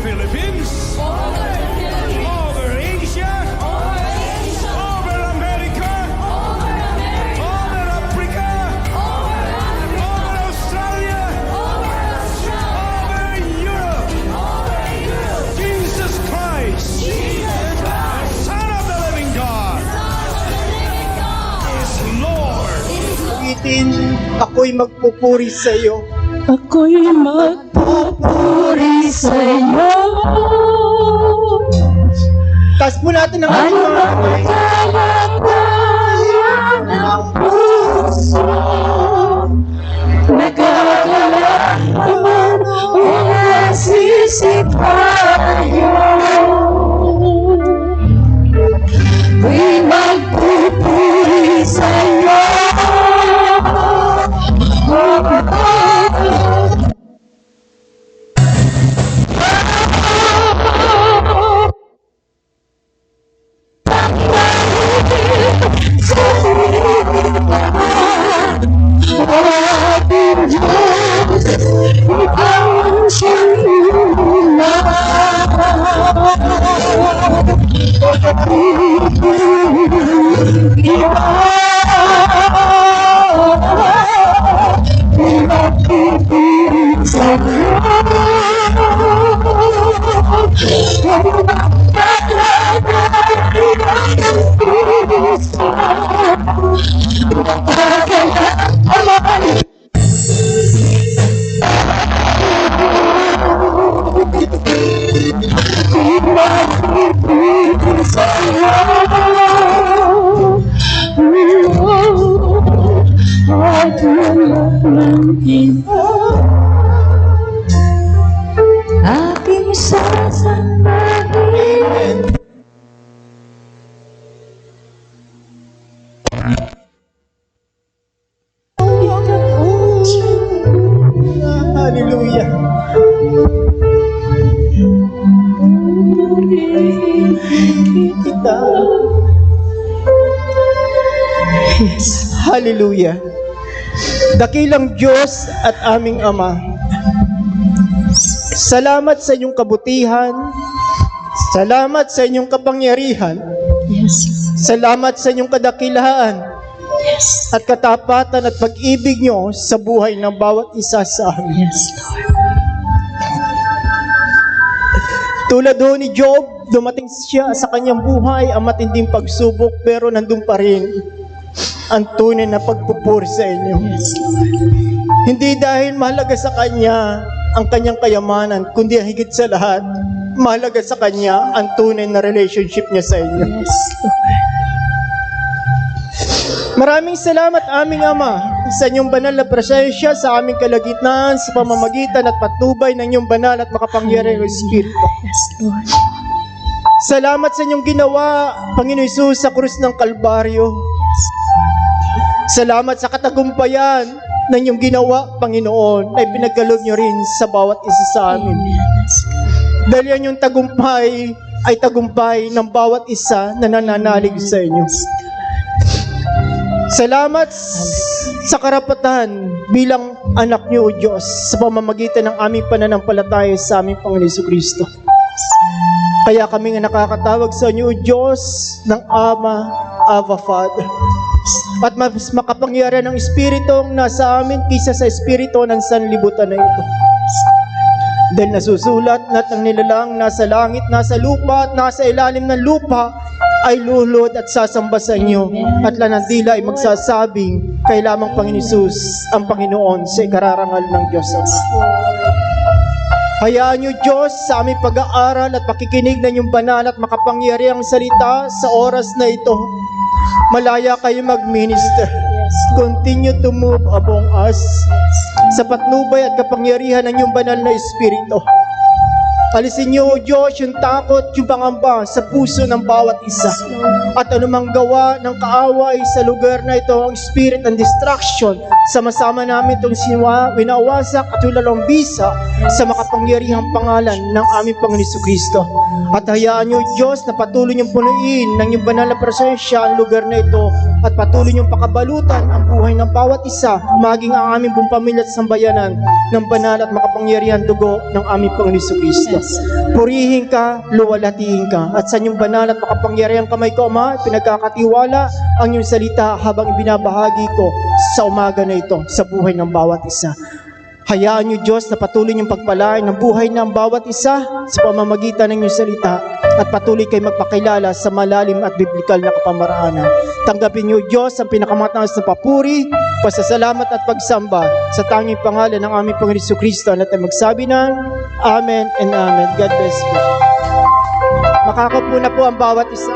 Philippines, over Asia, over America, over Africa, over Australia, over Europe. Jesus Christ, Son of the living God, is Lord. Itin, ako'y magpupuri sa iyo. Ako'y magpupuri sa'yo. Taas po natin ang ating mga kamay. Kalagayan ng puso, nagkakalaman o nasisitayo. Ako'y magpupuri sa'yo. Aking sasambahin. Hallelujah. Kita. Hallelujah. Dakilang Diyos at aming Ama, salamat sa inyong kabutihan, salamat sa inyong kapangyarihan, Yes. salamat sa inyong kadakilaan Yes. at katapatan at pag-ibig nyo sa buhay ng bawat isa sa amin. Yes, Lord. Tulad ho ni Job, dumating siya sa kanyang buhay ang matinding pagsubok, pero nandun pa rin ang tunay na pagpupuri sa inyo. Yes, Lord. Hindi dahil mahalaga sa kanya ang kanyang kayamanan, kundi higit sa lahat, mahalaga sa kanya ang tunay na relationship niya sa inyo. Yes, Lord. Maraming salamat aming Ama sa inyong banal na presensya sa aming kalagitnaan sa pamamagitan at patnubay ng inyong banal at makapangyarihang Espiritu. Yes, Lord. Salamat sa inyong ginawa, Panginoon Hesus, sa krus ng Kalbaryo. Salamat sa katagumpayan na inyong ginawa, Panginoon, na ipinagkaloob nyo rin sa bawat isa sa amin. Yes, Dahil yan yung tagumpay ay tagumpay ng bawat isa na nananalig sa inyo. Salamat sa karapatan bilang anak niyo, O Diyos, sa pamamagitan ng aming pananampalataya sa aming Panginoon Jesucristo. Kaya kami nga nakakatawag sa inyo, O Diyos, ng Ama, Aba, Father. At mas makapangyarihan ng Espiritong nasa amin kaysa sa Espiritu ng sanlibutan na ito. Dahil nasusulat lahat ng nilalang nasa langit, nasa lupa, at nasa ilalim ng lupa ay lulod at sasamba sa inyo. At lanandila ay magsasabing, kay lamang Panginoon Hesus ang Panginoon sa ikararangal ng Diyos. Hayaan niyo, Diyos, sa aming pag-aaral at pakikinig ng iyong banal at makapangyarihang salita sa oras na ito. Malaya kayo mag-minister. Continue to move among us sa patnubay at kapangyarihan ng iyong banal na Espiritu. Alisin niyo, O Diyos, yung takot, yung pangamba sa puso ng bawat isa. At anumang gawa ng kaaway sa lugar na ito, ang spirit and distraction, sama-sama namin itong winawasak at lalong bisa sa makapangyarihang pangalan ng aming Panginoon Jesucristo. At hayaan niyo, Diyos, na patuloy niyong punuin ng iyong banal na presensya ang lugar na ito at patuloy niyong pakabalutan ang buhay ng bawat isa, maging ang aming buong pamilya at sambayanan ng banal at makapangyarihang dugo ng aming Panginoon Jesucristo. Purihin ka, luwalhatiin ka. At sa inyong banal at makapangyarihang kamay ko, Ama, pinagkakatiwala ang iyong salita habang ibinabahagi ko sa umaga na ito sa buhay ng bawat isa. Hayaan niyo, Diyos, na patuloy niyong pagpalain ng buhay ng bawat isa sa pamamagitan ng iyong salita at patuloy kayo magpakilala sa malalim at biblikal na kapamaraanan. Tanggapin niyo, Diyos, ang pinakamataas na papuri, pasasalamat at pagsamba sa tanging pangalan ng aming Panginoon Jesucristo na tayo magsabi ng Amen and Amen. God bless you. Makakaupo na po ang bawat isa.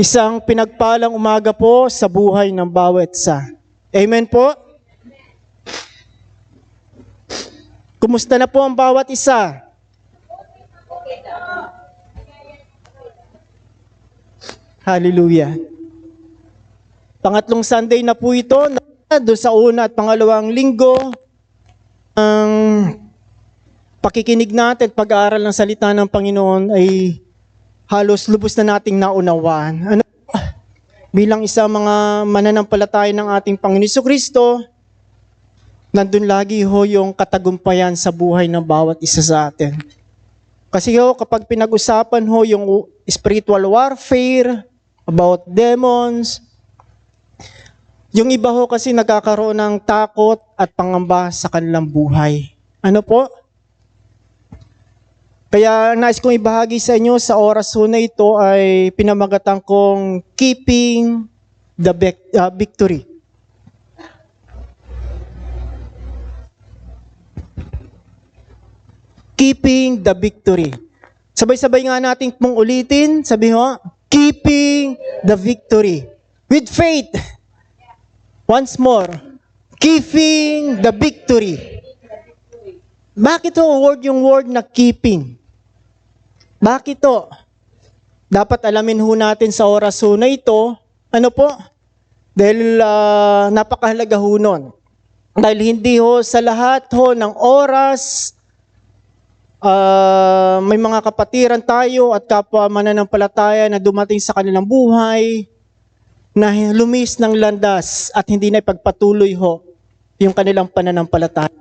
Isang pinagpalang umaga po sa buhay ng bawat isa. Amen po? Kumusta na po ang bawat isa? Hallelujah. Pangatlong Sunday na po ito, doon sa una at pangalawang linggo, ang pakikinig natin at pag-aaral ng salita ng Panginoon ay halos lubos na nating naunawaan. Bilang isa mga mananampalataya ng ating Panginoon Jesucristo, nandun lagi ho yung katagumpayan sa buhay ng bawat isa sa atin. Kasi ho, kapag pinag-usapan ho yung spiritual warfare, about demons, yung iba ho kasi nagkakaroon ng takot at pangamba sa kanilang buhay. Ano po? Kaya nais kong ibahagi sa inyo sa oras ho na ito ay pinamagatan kong Keeping the Victory. Keeping the Victory. Sabay-sabay nga natin pong ulitin, sabi ho, Keeping the Victory. With faith. Once more, Keeping the Victory. Bakit ho yung word na keeping? Bakit to? Dapat alamin ho natin sa oras ho na ito, ano po? Dahil napakahalaga ho nun. Dahil hindi ho sa lahat ho ng oras, may mga kapatiran tayo at kapwa mananampalataya na dumating sa kanilang buhay, na lumis ng landas at hindi na ipagpatuloy ho yung kanilang pananampalataya.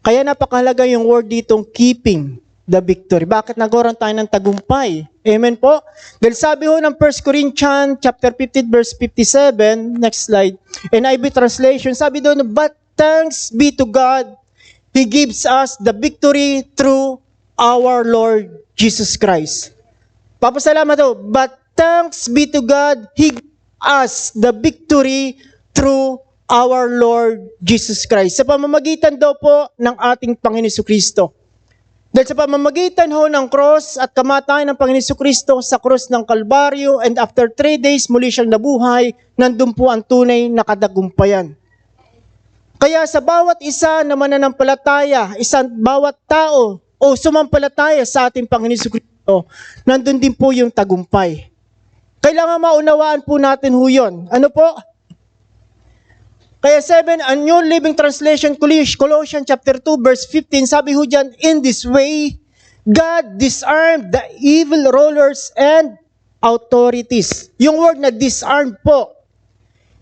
Kaya napakahalaga yung word ditong keeping the victory. Bakit nagkaroon tayo ng tagumpay? Amen po? Dahil sabi ho ng 1 Corinthians chapter 15 verse 57, next slide, NIV translation, sabi doon, but thanks be to God, He gives us the victory through our Lord Jesus Christ. Papasalamat ho, but thanks be to God, He gives us the victory through our Lord Jesus Christ. Sa pamamagitan daw po ng ating Panginoon Jesucristo. Dahil sa pamamagitan ho ng cross at kamatayan ng Panginoon Jesucristo sa cross ng Kalbaryo, and after 3 days muli siyang nabuhay, nandun po ang tunay na kadagumpayan. Kaya sa bawat isa na mananampalataya, bawat tao o sumampalataya sa ating Panginoon Jesucristo, nandun din po yung tagumpay. Kailangan maunawaan po natin ho yun. Ano po? Kaya 7, a New Living Translation, Colossians chapter 2, verse 15, sabi ho dyan, in this way, God disarmed the evil rulers and authorities. Yung word na disarmed po,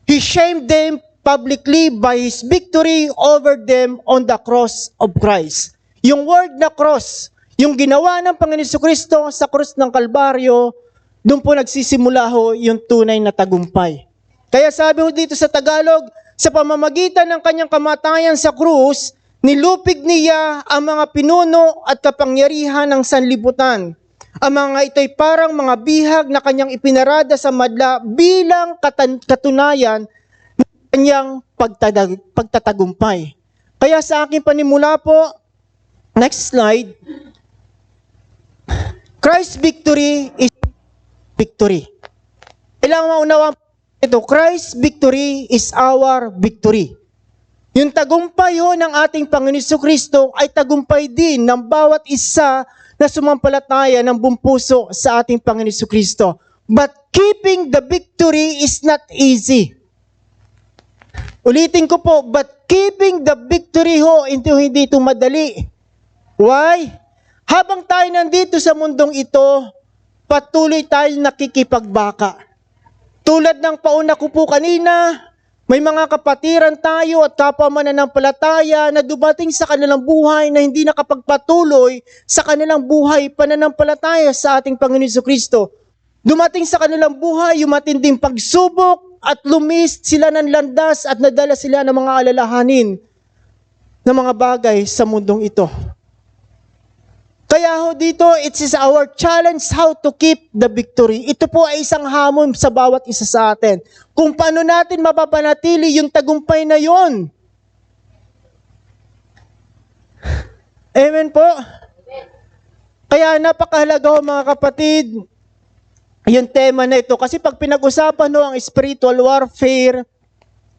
He shamed them publicly by His victory over them on the cross of Christ. Yung word na cross, yung ginawa ng Panginoon Jesucristo sa cross ng Kalbaryo, doon po nagsisimula ho yung tunay na tagumpay. Kaya sabi ho dito sa Tagalog, sa pamamagitan ng kanyang kamatayan sa krus, nilupig niya ang mga pinuno at kapangyarihan ng sanlibutan. Ang mga ito'y parang mga bihag na kanyang ipinarada sa madla bilang katunayan ng kanyang pagtatagumpay. Kaya sa aking panimula po, next slide, Christ's victory is victory. Kailangan maunawaan ito, Christ's victory is our victory. Yung tagumpay ho ng ating Panginoon Jesucristo ay tagumpay din ng bawat isa na sumampalataya ng buong puso sa ating Panginoon Jesucristo. But keeping the victory is not easy. Ulitin ko po, but keeping the victory ho, hindi ito madali. Why? Habang tayo nandito sa mundong ito, patuloy tayong nakikipagbaka. Tulad ng pauna ko po kanina, may mga kapatiran tayo at kapwa mananampalataya na dumating sa kanilang buhay na hindi nakapagpatuloy sa kanilang buhay pananampalataya sa ating Panginoon Jesucristo. Dumating sa kanilang buhay yung matinding pagsubok at lumis sila ng landas at nadala sila ng mga alalahanin ng mga bagay sa mundong ito. Kaya ho dito, it is our challenge how to keep the victory. Ito po ay isang hamon sa bawat isa sa atin. Kung paano natin mapapanatili yung tagumpay na yon. Amen po? Kaya napakahalaga ho mga kapatid, yung tema na ito. Kasi pag pinag-usapan ho ang spiritual warfare,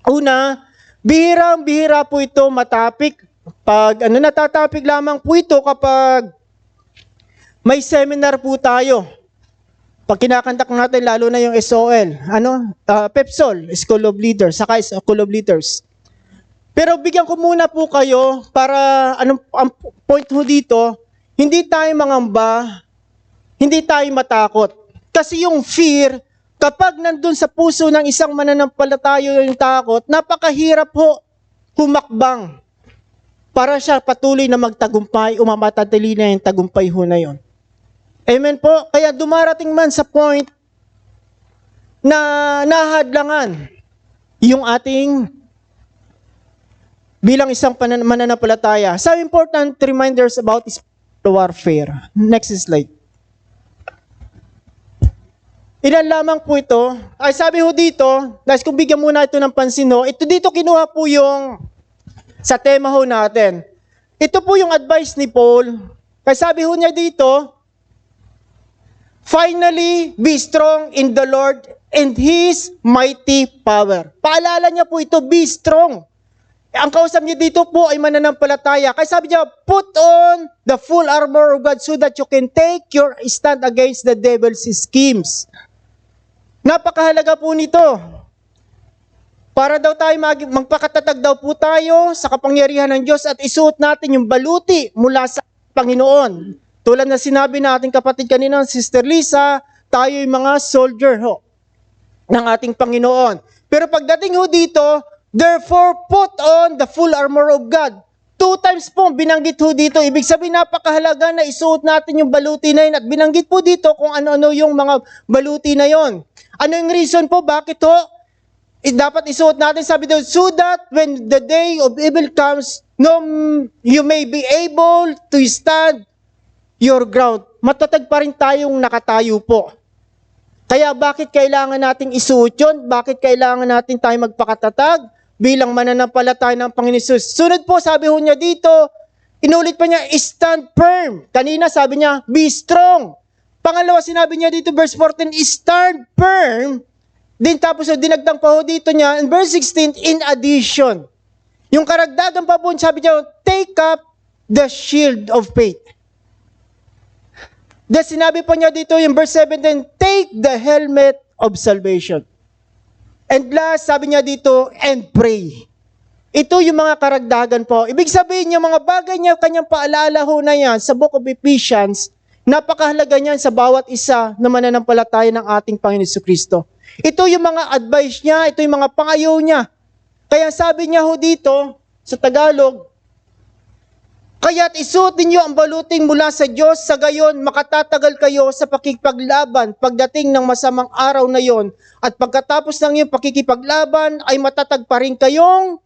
una, bihirang-bihira po ito matapik. Pag natatapik lamang po ito kapag may seminar po tayo. Pag kinakandak natin, lalo na yung SOL, PEPSOL, School of Leaders, saka School of Leaders. Pero bigyan ko muna po kayo para, ang point ho dito, hindi tayo mangamba, hindi tayo matakot. Kasi yung fear, kapag nandun sa puso ng isang mananampalataya yung takot, napakahirap ho humakbang para siya patuloy na magtagumpay, umamatadali na yung tagumpay ho na yun. Amen po? Kaya dumarating man sa point na nahadlangan yung ating bilang isang mananampalataya. Some important reminders about spiritual warfare. Next slide. Ilan lamang po ito. Ay sabi ho dito, guys, kung bigyan muna ito ng pansin ho, ito dito kinuha po yung sa tema ho natin. Ito po yung advice ni Paul. Kaya sabi ho niya dito, finally, be strong in the Lord and His mighty power. Paalala niya po ito, be strong. Ang kausap niya dito po ay mananampalataya. Kaya sabi niya, put on the full armor of God so that you can take your stand against the devil's schemes. Napakahalaga po nito. Para daw tayo magpakatatag daw po tayo sa kapangyarihan ng Diyos at isuot natin yung baluti mula sa Panginoon. Tulad na sinabi na ating kapatid kanina, Sister Lisa, tayo yung mga soldier ho ng ating Panginoon. Pero pagdating ho dito, therefore put on the full armor of God. 2 times po binanggit ho dito. Ibig sabihin napakahalaga na isuot natin yung baluti na yun. At binanggit po dito kung ano-ano yung mga baluti na yon. Ano yung reason po? Bakit ho? Dapat isuot natin, sabi doon, so that when the day of evil comes, you may be able to stand your ground. Matatag pa rin tayong nakatayo po. Kaya bakit kailangan nating isuot yun? Bakit kailangan natin tayo magpakatatag bilang mananampalataya ng Panginoon Jesus? Sunod po, sabi ho niya dito, inulit pa niya, stand firm. Kanina sabi niya, be strong. Pangalawa, sinabi niya dito, verse 14, stand firm. Din tapos dinagdag pa ho dito niya, in verse 16, in addition. Yung karagdagan pa po, sabi niya, take up the shield of faith. Then sinabi pa niya dito yung verse 17, take the helmet of salvation. And last, sabi niya dito, and pray. Ito yung mga karagdagan po. Ibig sabihin yung mga bagay niya, kanyang paalala ho na yan sa Book of Ephesians, napakahalaga niyan sa bawat isa na mananampalataya ng ating Panginoon Jesucristo. Ito yung mga advice niya, ito yung mga pangayaw niya. Kaya sabi niya ho dito, sa Tagalog, kaya't isuot ninyo ang baluting mula sa Diyos, sa gayon makatatagal kayo sa pakikipaglaban pagdating ng masamang araw na yon. At pagkatapos ng iyong pakikipaglaban ay matatag pa rin kayong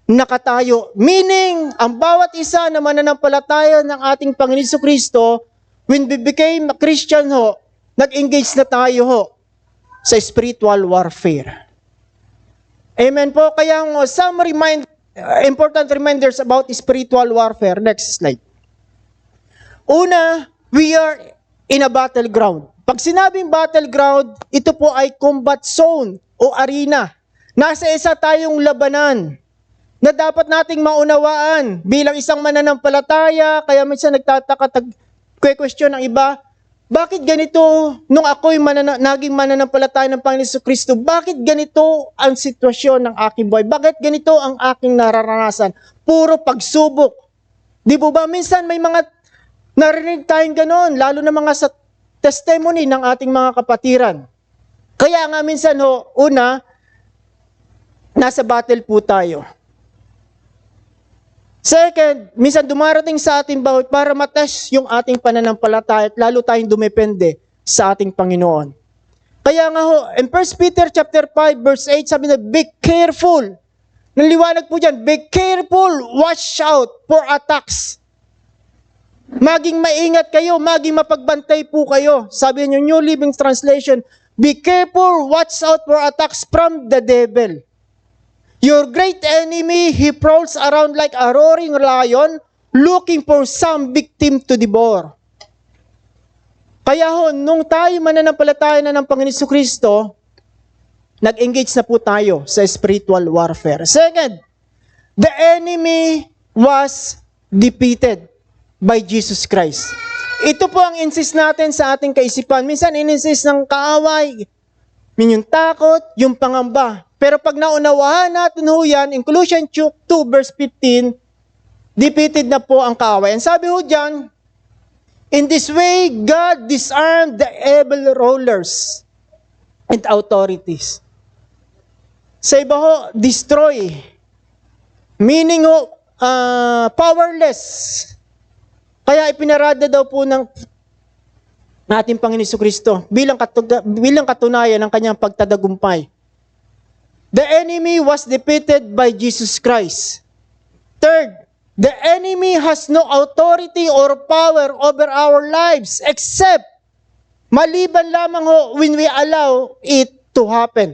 nakatayo. Meaning, ang bawat isa na mananampalataya ng ating Panginoon Jesucristo, when we became a Christian ho, nag-engage na tayo ho sa spiritual warfare. Amen po. Kaya some important reminders about spiritual warfare. Next slide. Una, we are in a battleground. Pag sinabing battleground, ito po ay combat zone o arena. Nasa isa tayong labanan na dapat nating maunawaan bilang isang mananampalataya. Kaya minsan nagtataka-question ng iba, bakit ganito nung ako'y naging mananampalataya ng Panginoon Jesucristo? Bakit ganito ang sitwasyon ng aking buhay? Bakit ganito ang aking nararanasan? Puro pagsubok. Di po ba? Minsan may mga narinig tayong ganon, lalo na mga sa testimony ng ating mga kapatiran. Kaya nga minsan ho, una, nasa battle po tayo. Second, minsan dumarating sa ating bawat para matest yung ating pananampalataya at lalo tayong dumepende sa ating Panginoon. Kaya nga ho, in 1 Peter chapter 5 verse 8, sabi na, be careful. Naliwanag po dyan, be careful, watch out for attacks. Maging maingat kayo, maging mapagbantay po kayo. Sabi niyo, New Living Translation, be careful, watch out for attacks from the devil. Your great enemy, he prowls around like a roaring lion, looking for some victim to devour. Kaya ho, nung tayo mananampalataya na ng Panginoon Jesucristo, nag-engage na po tayo sa spiritual warfare. Second, the enemy was defeated by Jesus Christ. Ito po ang insist natin sa ating kaisipan. Minsan in-insist ng kaaway, yung takot, yung pangamba. Pero pag naunawahan natin ho yan, in Colossians 2 verse 15, defeated na po ang kaaway. Ang sabi ho dyan, in this way, God disarmed the evil rulers and authorities. Sa iba ho, destroy. Meaning ho, powerless. Kaya ipinarada daw po ng ating Panginoon Jesucristo bilang katunayan ng kanyang pagtatagumpay. The enemy was defeated by Jesus Christ. Third, the enemy has no authority or power over our lives except maliban lamang ho when we allow it to happen.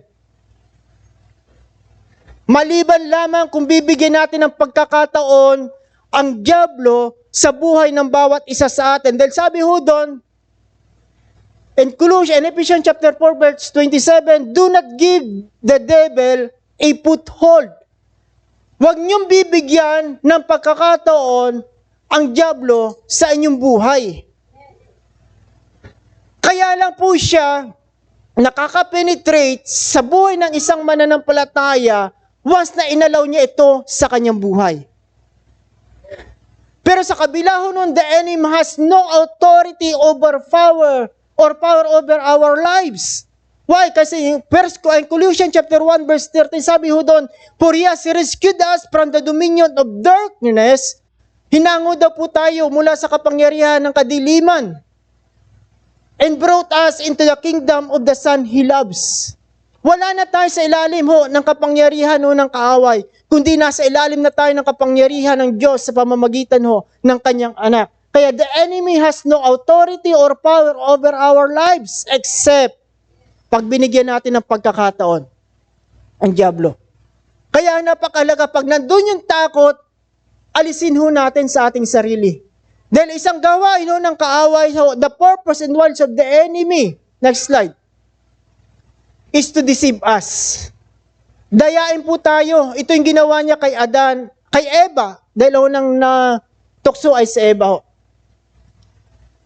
Maliban lamang kung bibigyan natin ng pagkakataon ang dyablo sa buhay ng bawat isa sa atin. Dahil sabi ho doon, in Ephesians chapter 4 verse 27, do not give the devil a foothold. Huwag niyong bibigyan ng pagkakataon ang dyablo sa inyong buhay. Kaya lang po siya nakaka-penetrate sa buhay ng isang mananampalataya once na inalaw niya ito sa kanyang buhay. Pero sa kabila ho nun, the enemy has no authority over power over our lives. Why? Kasi in Colossians chapter 1 verse 13, sabi ho doon, for he has rescued us from the dominion of darkness. Hinango daw po tayo mula sa kapangyarihan ng kadiliman and brought us into the kingdom of the Son He loves. Wala na tayo sa ilalim ho ng kapangyarihan ho ng kaaway, kundi nasa ilalim na tayo ng kapangyarihan ng Diyos sa pamamagitan ho ng kanyang anak. Kaya the enemy has no authority or power over our lives except pag binigyan natin ng pagkakataon ang dyablo. Kaya napakalaga pag nandun yung takot, alisin ho natin sa ating sarili. Dahil isang gawain ho ng kaaway, the purpose and words of the enemy, next slide, is to deceive us. Dayain po tayo. Ito yung ginawa niya kay Adan, kay Eva, dahil ho nang natukso ay si Eva ho.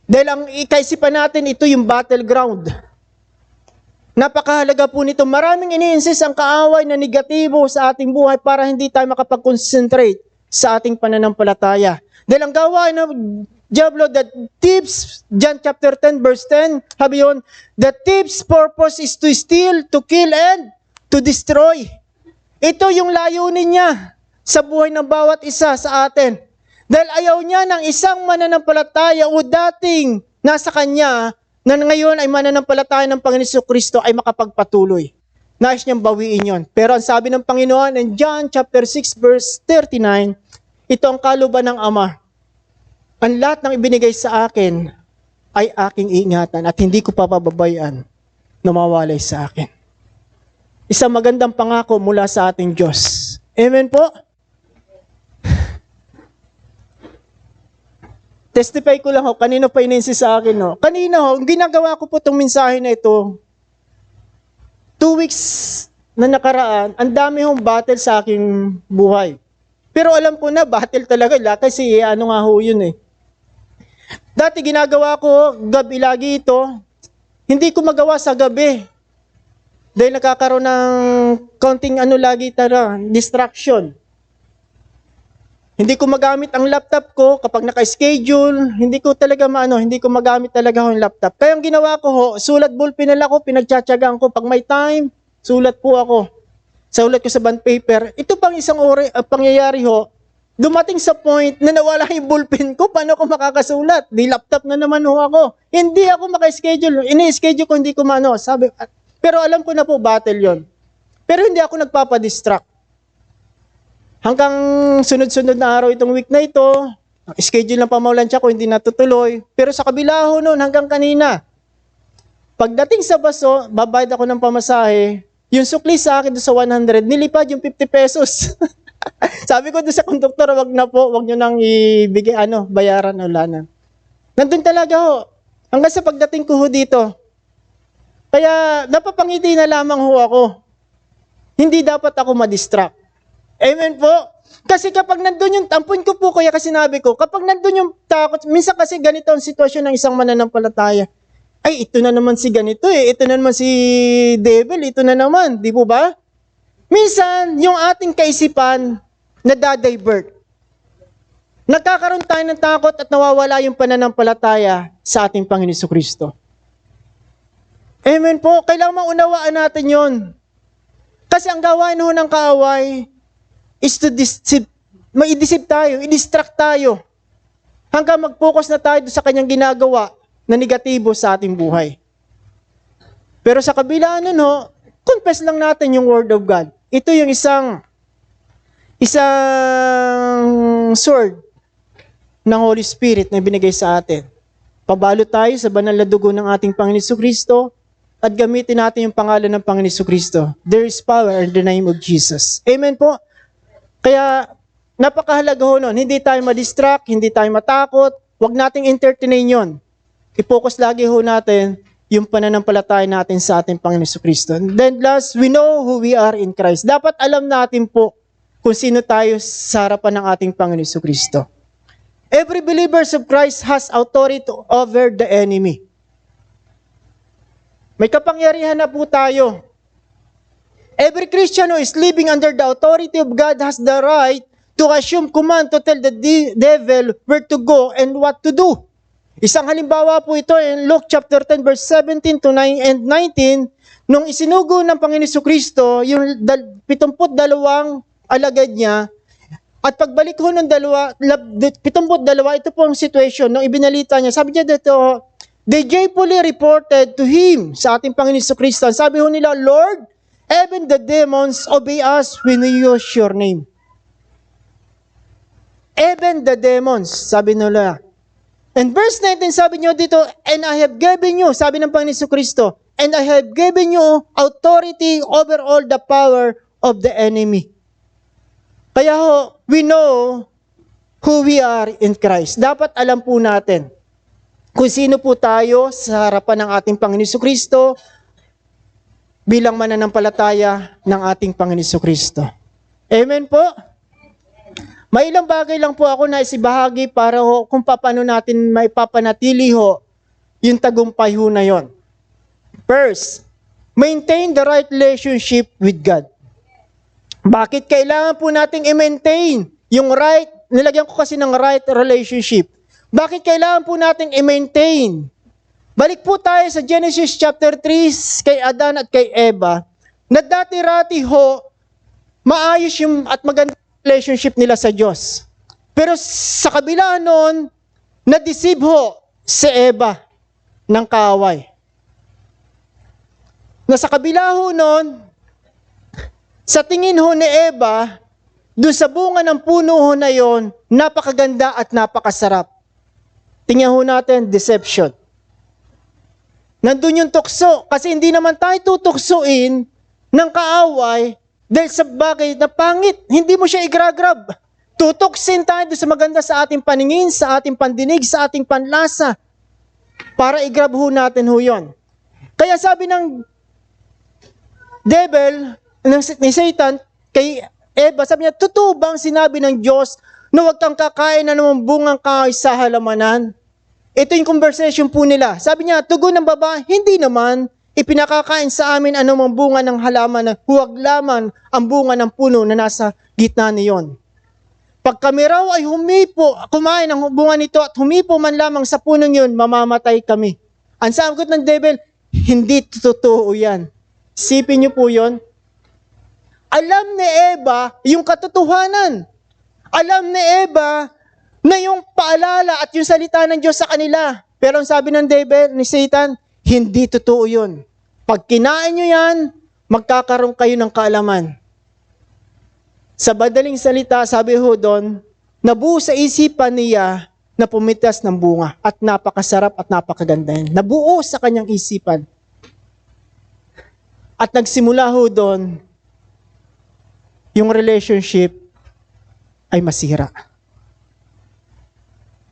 Dahil ang ikaisipan natin, ito yung battleground. Napakahalaga po nito. Maraming ini-insist ang kaaway na negatibo sa ating buhay para hindi tayo makapag-concentrate sa ating pananampalataya. Dahil ang gawain ng diablo, the thief's, John chapter 10 verse 10, sabi yun, the thief's purpose is to steal, to kill, and to destroy. Ito yung layunin niya sa buhay ng bawat isa sa atin. Dahil ayaw niya ng isang mananampalataya o dating nasa kanya na ngayon ay mananampalataya ng Panginoon Jesucristo ay makapagpatuloy. Nais niyang bawiin yon. Pero ang sabi ng Panginoon in John chapter 6 verse 39, ito ang kalooban ng Ama. Ang lahat ng ibinigay sa akin ay aking ingatan at hindi ko papababayaan na mawalay sa akin. Isang magandang pangako mula sa ating Diyos. Amen po? Testify ko lang ho, kanino pa ininsi sa akin ho. Kanina ho, ginagawa ko po itong mensahe na ito, 2 weeks na nakaraan, ang dami hong battle sa aking buhay. Pero alam ko na, battle talaga, kasi ano nga ho yun eh. Dati ginagawa ko, gabi lagi ito, hindi ko magawa sa gabi. Dahil nakakaroon ng counting lagi distraction. Hindi ko magamit ang laptop ko kapag naka-schedule, hindi ko magamit talaga yung laptop. Kaya ang ginawa ko ho, sulat ballpen na lang ako, pinagtsatsagaan ko. Pag may time, sulat po ako. Sulat ko sa bond paper. Ito pang isang pangyayari ho, dumating sa point na nawala yung ballpen ko, paano ako makakasulat? Di laptop na naman ho ako. Hindi ako maka-schedule. Ini-schedule ko, hindi ko sabi, pero alam ko na po, battle yon. Pero hindi ako nagpapadistract. Hanggang sunod-sunod na araw itong week na ito, schedule ng pamawlansya ko, hindi natutuloy. Pero sa kabila ho noon, hanggang kanina, pagdating sa baso, babayad ako ng pamasahe, yung sukli sa akin doon sa 100, nilipad yung 50 pesos. Sabi ko doon sa konduktor, wag na po, wag nyo nang ibigay, bayaran, wala na. Nandun talaga ho, hanggang sa pagdating ko ho dito. Kaya napapangiti na lamang ho ako. Hindi dapat ako madistract. Amen po? Kasi kapag nandun yung, tampon ko po kaya kasi sinabi ko, kapag nandun yung takot, minsan kasi ganito ang sitwasyon ng isang mananampalataya. Ay, ito na naman si ganito ito na naman si devil, ito na naman, di po ba? Minsan, yung ating kaisipan, nadadivert. Nagkakaroon tayo ng takot at nawawala yung pananampalataya sa ating Panginoon Jesucristo. Amen po? Kailangan maunawaan natin yon. Kasi ang gawain ho ng kaaway is to ma-deceive tayo, i-distract tayo. Hanggang mag-focus na tayo sa kanyang ginagawa na negatibo sa ating buhay. Pero sa kabila nun ho, confess lang natin yung Word of God. Ito yung isang sword ng Holy Spirit na binigay sa atin. Pabalo tayo sa banal na dugo ng ating Panginoon Jesucristo at gamitin natin yung pangalan ng Panginoon Jesucristo. There is power in the name of Jesus. Amen po? Kaya, napakahalaga ho nun. Hindi tayo ma-distract, hindi tayo matakot. Huwag nating entertain yun. I-focus lagi ho natin yung pananampalataya natin sa ating Panginoon Jesucristo. Then last, we know who we are in Christ. Dapat alam natin po kung sino tayo sa harapan ng ating Panginoon Jesucristo. Every believer of Christ has authority over the enemy. May kapangyarihan na po tayo. Every Christian who is living under the authority of God has the right to assume command to tell the devil where to go and what to do. Isang halimbawa po ito in Luke chapter 10 verse 17 to 9 and 19, nung isinugo ng Panginoon Jesucristo yung 72 alagad niya, at pagbalik ho ng 72, ito po ang situation nung ibinalita niya. Sabi niya dito, they joyfully reported to him, sa ating Panginoon Jesucristo. Sabi ho nila, Lord, even the demons obey us when we use your name. Even the demons, sabi nila. And verse 19, sabi niyo dito, and I have given you, sabi ng Panginoon Jesucristo, and I have given you authority over all the power of the enemy. Kaya ho, we know who we are in Christ. Dapat alam po natin kung sino po tayo sa harapan ng ating Panginoon Jesucristo bilang mananampalataya ng ating Panginoon Jesucristo. Amen po? May ilang bagay lang po ako na isibahagi para ho kung paano natin maipapanatili ho yung tagumpay ho na yon. First, maintain the right relationship with God. Bakit kailangan po nating i-maintain yung right, nilagyan ko kasi ng right relationship. Bakit kailangan po nating i-maintain? Balik po tayo sa Genesis chapter 3 kay Adan at kay Eva, na dati-rati ho, maayos yung at magandang relationship nila sa Diyos. Pero sa kabila noon, na-deceive ho si Eva ng kaaway. Na sa kabila ho noon, sa tingin ho ni Eva, doon sa bunga ng puno ho na yon, napakaganda at napakasarap. Tingnan ho natin, deception. Nandun yung tukso, kasi hindi naman tayo tutuksuin ng kaaway dahil sa bagay na pangit. Hindi mo siya igragrab. Tutuksin tayo doon sa maganda sa ating paningin, sa ating pandinig, sa ating panlasa, para igrab ho natin ho yun. Kaya sabi ng devil, ni Satan, kay Eva, sabi niya, totoo bang sinabi ng Diyos na huwag kang kakain na naman bungang kahoy sa halamanan? Ito yung conversation po nila. Sabi niya, tugon ng babae, hindi naman, ipinakakain sa amin anumang bunga ng halaman na huwag lamang ang bunga ng puno na nasa gitna niyon. Pag kami raw ay kumain ng bunga nito at humipo man lamang sa punong yun, mamamatay kami. Ang sagot ng devil, hindi totoo yan. Isipin niyo po yun. Alam ni Eva yung katotohanan. Alam ni Eva na yung paalala at yung salita ng Diyos sa kanila. Pero ang sabi ng devil, ni Satan, hindi totoo yun. Pag kinain nyo yan, magkakaroon kayo ng kaalaman. Sa madaling salita, sabi ho doon, nabuo sa isipan niya na pumitas ng bunga at napakasarap at napakaganda yan. Nabuo sa kanyang isipan. At nagsimula ho doon, yung relationship ay masira.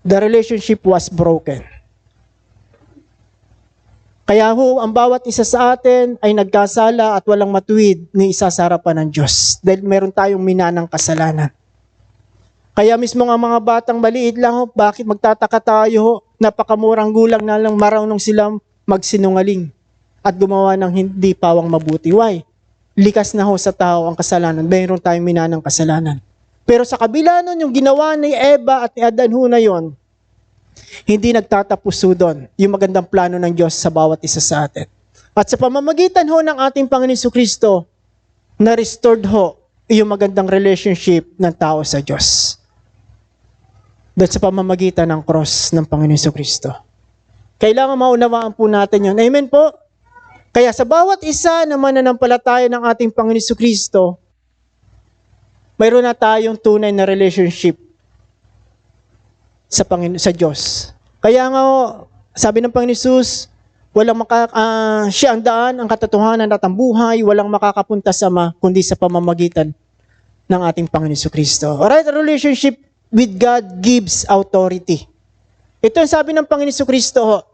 The relationship was broken. Kaya ho, ang bawat isa sa atin ay nagkasala at walang matuwid ni isa sa harapan ng Diyos. Dahil meron tayong minanang kasalanan. Kaya mismo nga mga batang maliit lang ho, bakit magtataka tayo ho, napakamurang gulang na lang marunong silang magsinungaling at gumawa ng hindi pawang mabuti. Why? Likas na ho sa tao ang kasalanan. Meron tayong minanang kasalanan. Pero sa kabila nun, yung ginawa ni Eva at ni Adan ho na yon, hindi nagtatapos ho doon yung magandang plano ng Diyos sa bawat isa sa atin. At sa pamamagitan ho ng ating Panginoon Jesucristo, na-restored ho yung magandang relationship ng tao sa Diyos. Dahil sa pamamagitan ng cross ng Panginoon Jesucristo. Kailangan maunawaan po natin yun. Amen po? Kaya sa bawat isa na mananampalataya ng ating Panginoon Jesucristo, mayroon na tayong tunay na relationship sa Diyos. Kaya nga, sabi ng Panginoon Jesus, siya ang daan, ang katotohanan at ang buhay, walang makakapunta sa kundi sa pamamagitan ng ating Panginoon Jesucristo. Alright, a relationship with God gives authority. Ito ang sabi ng Panginoon Jesucristo,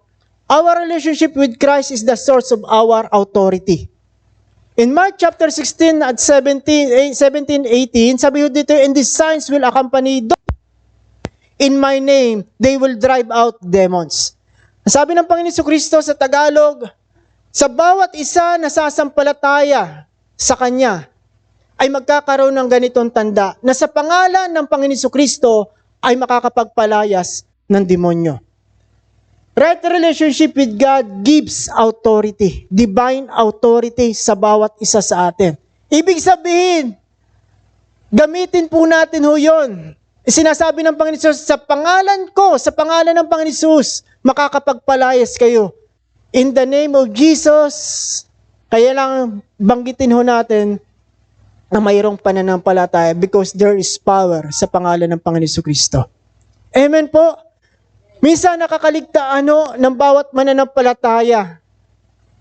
our relationship with Christ is the source of our authority. In Mark chapter 16 at 17, 18, sabi ho dito, and these signs will accompany those in my name, they will drive out demons. Sabi ng Panginoon Jesucristo sa Tagalog, sa bawat isa na sasampalataya sa Kanya, ay magkakaroon ng ganitong tanda, na sa pangalan ng Panginoon Jesucristo ay makakapagpalayas ng demonyo. Right relationship with God gives authority, divine authority sa bawat isa sa atin. Ibig sabihin, gamitin po natin ho yun. Sinasabi ng Panginoon Jesus, sa pangalan ko, sa pangalan ng Panginoon Jesus, makakapagpalayas kayo. In the name of Jesus, kaya lang banggitin ho natin na mayroong pananampalataya because there is power sa pangalan ng Panginoon Jesucristo. Amen po? Minsan nakakaligtaan ng bawat mananampalataya.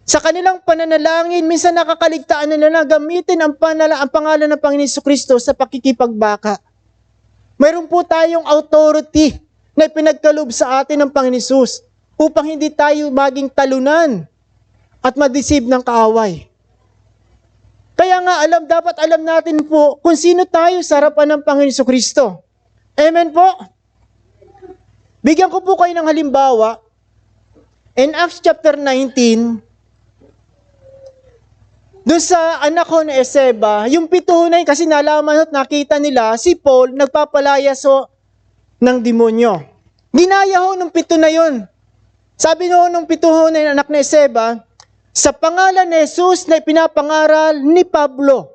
Sa kanilang pananalangin, minsan nakakaligtaan nila na gamitin ang pangalan ng Panginoon Jesucristo sa pakikipagbaka. Mayroon po tayong authority na ipinagkaloob sa atin ng Panginoon Jesus upang hindi tayo maging talunan at madeceive ng kaaway. Kaya nga dapat alam natin po kung sino tayo sa harapan ng Panginoon Jesucristo. Amen po? Bigyan ko po kayo ng halimbawa. In Acts chapter 19, doon sa anak ko na Eseba, yung pito na yun, kasi nalaman at nakita nila, si Paul nagpapalayas ng demonyo. Ginaya ho ng pito na yun. Sabi nung pito na yun, anak na Eseba, sa pangalan ni Jesus na ipinapangaral ni Pablo,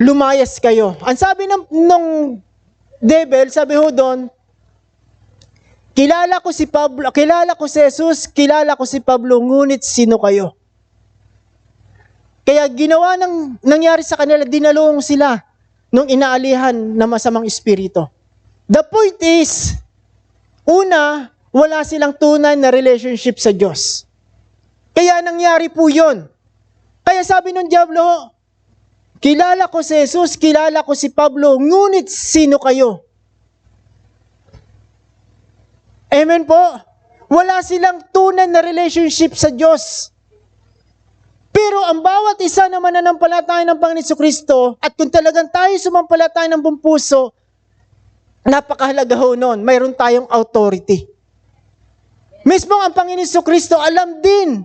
lumayas kayo. Ang sabi nung devil, sabi ho doon, kilala ko si Pablo, kilala ko si Jesus, kilala ko si Pablo, ngunit sino kayo? Kaya nangyari sa kanila, dinalong sila nung inaalihan na masamang espiritu. The point is, una, wala silang tunay na relationship sa Diyos. Kaya nangyari po yun. Kaya sabi ng Diablo, kilala ko si Jesus, kilala ko si Pablo, ngunit sino kayo? Amen po? Wala silang tunay na relationship sa Diyos. Pero ang bawat isa na mananampalataya ng Panginoon Jesucristo, at kung talagang tayo sumampalataya ng buong puso, napakahalaga ho nun, mayroon tayong authority. Mismo ang Panginoon Jesucristo, alam din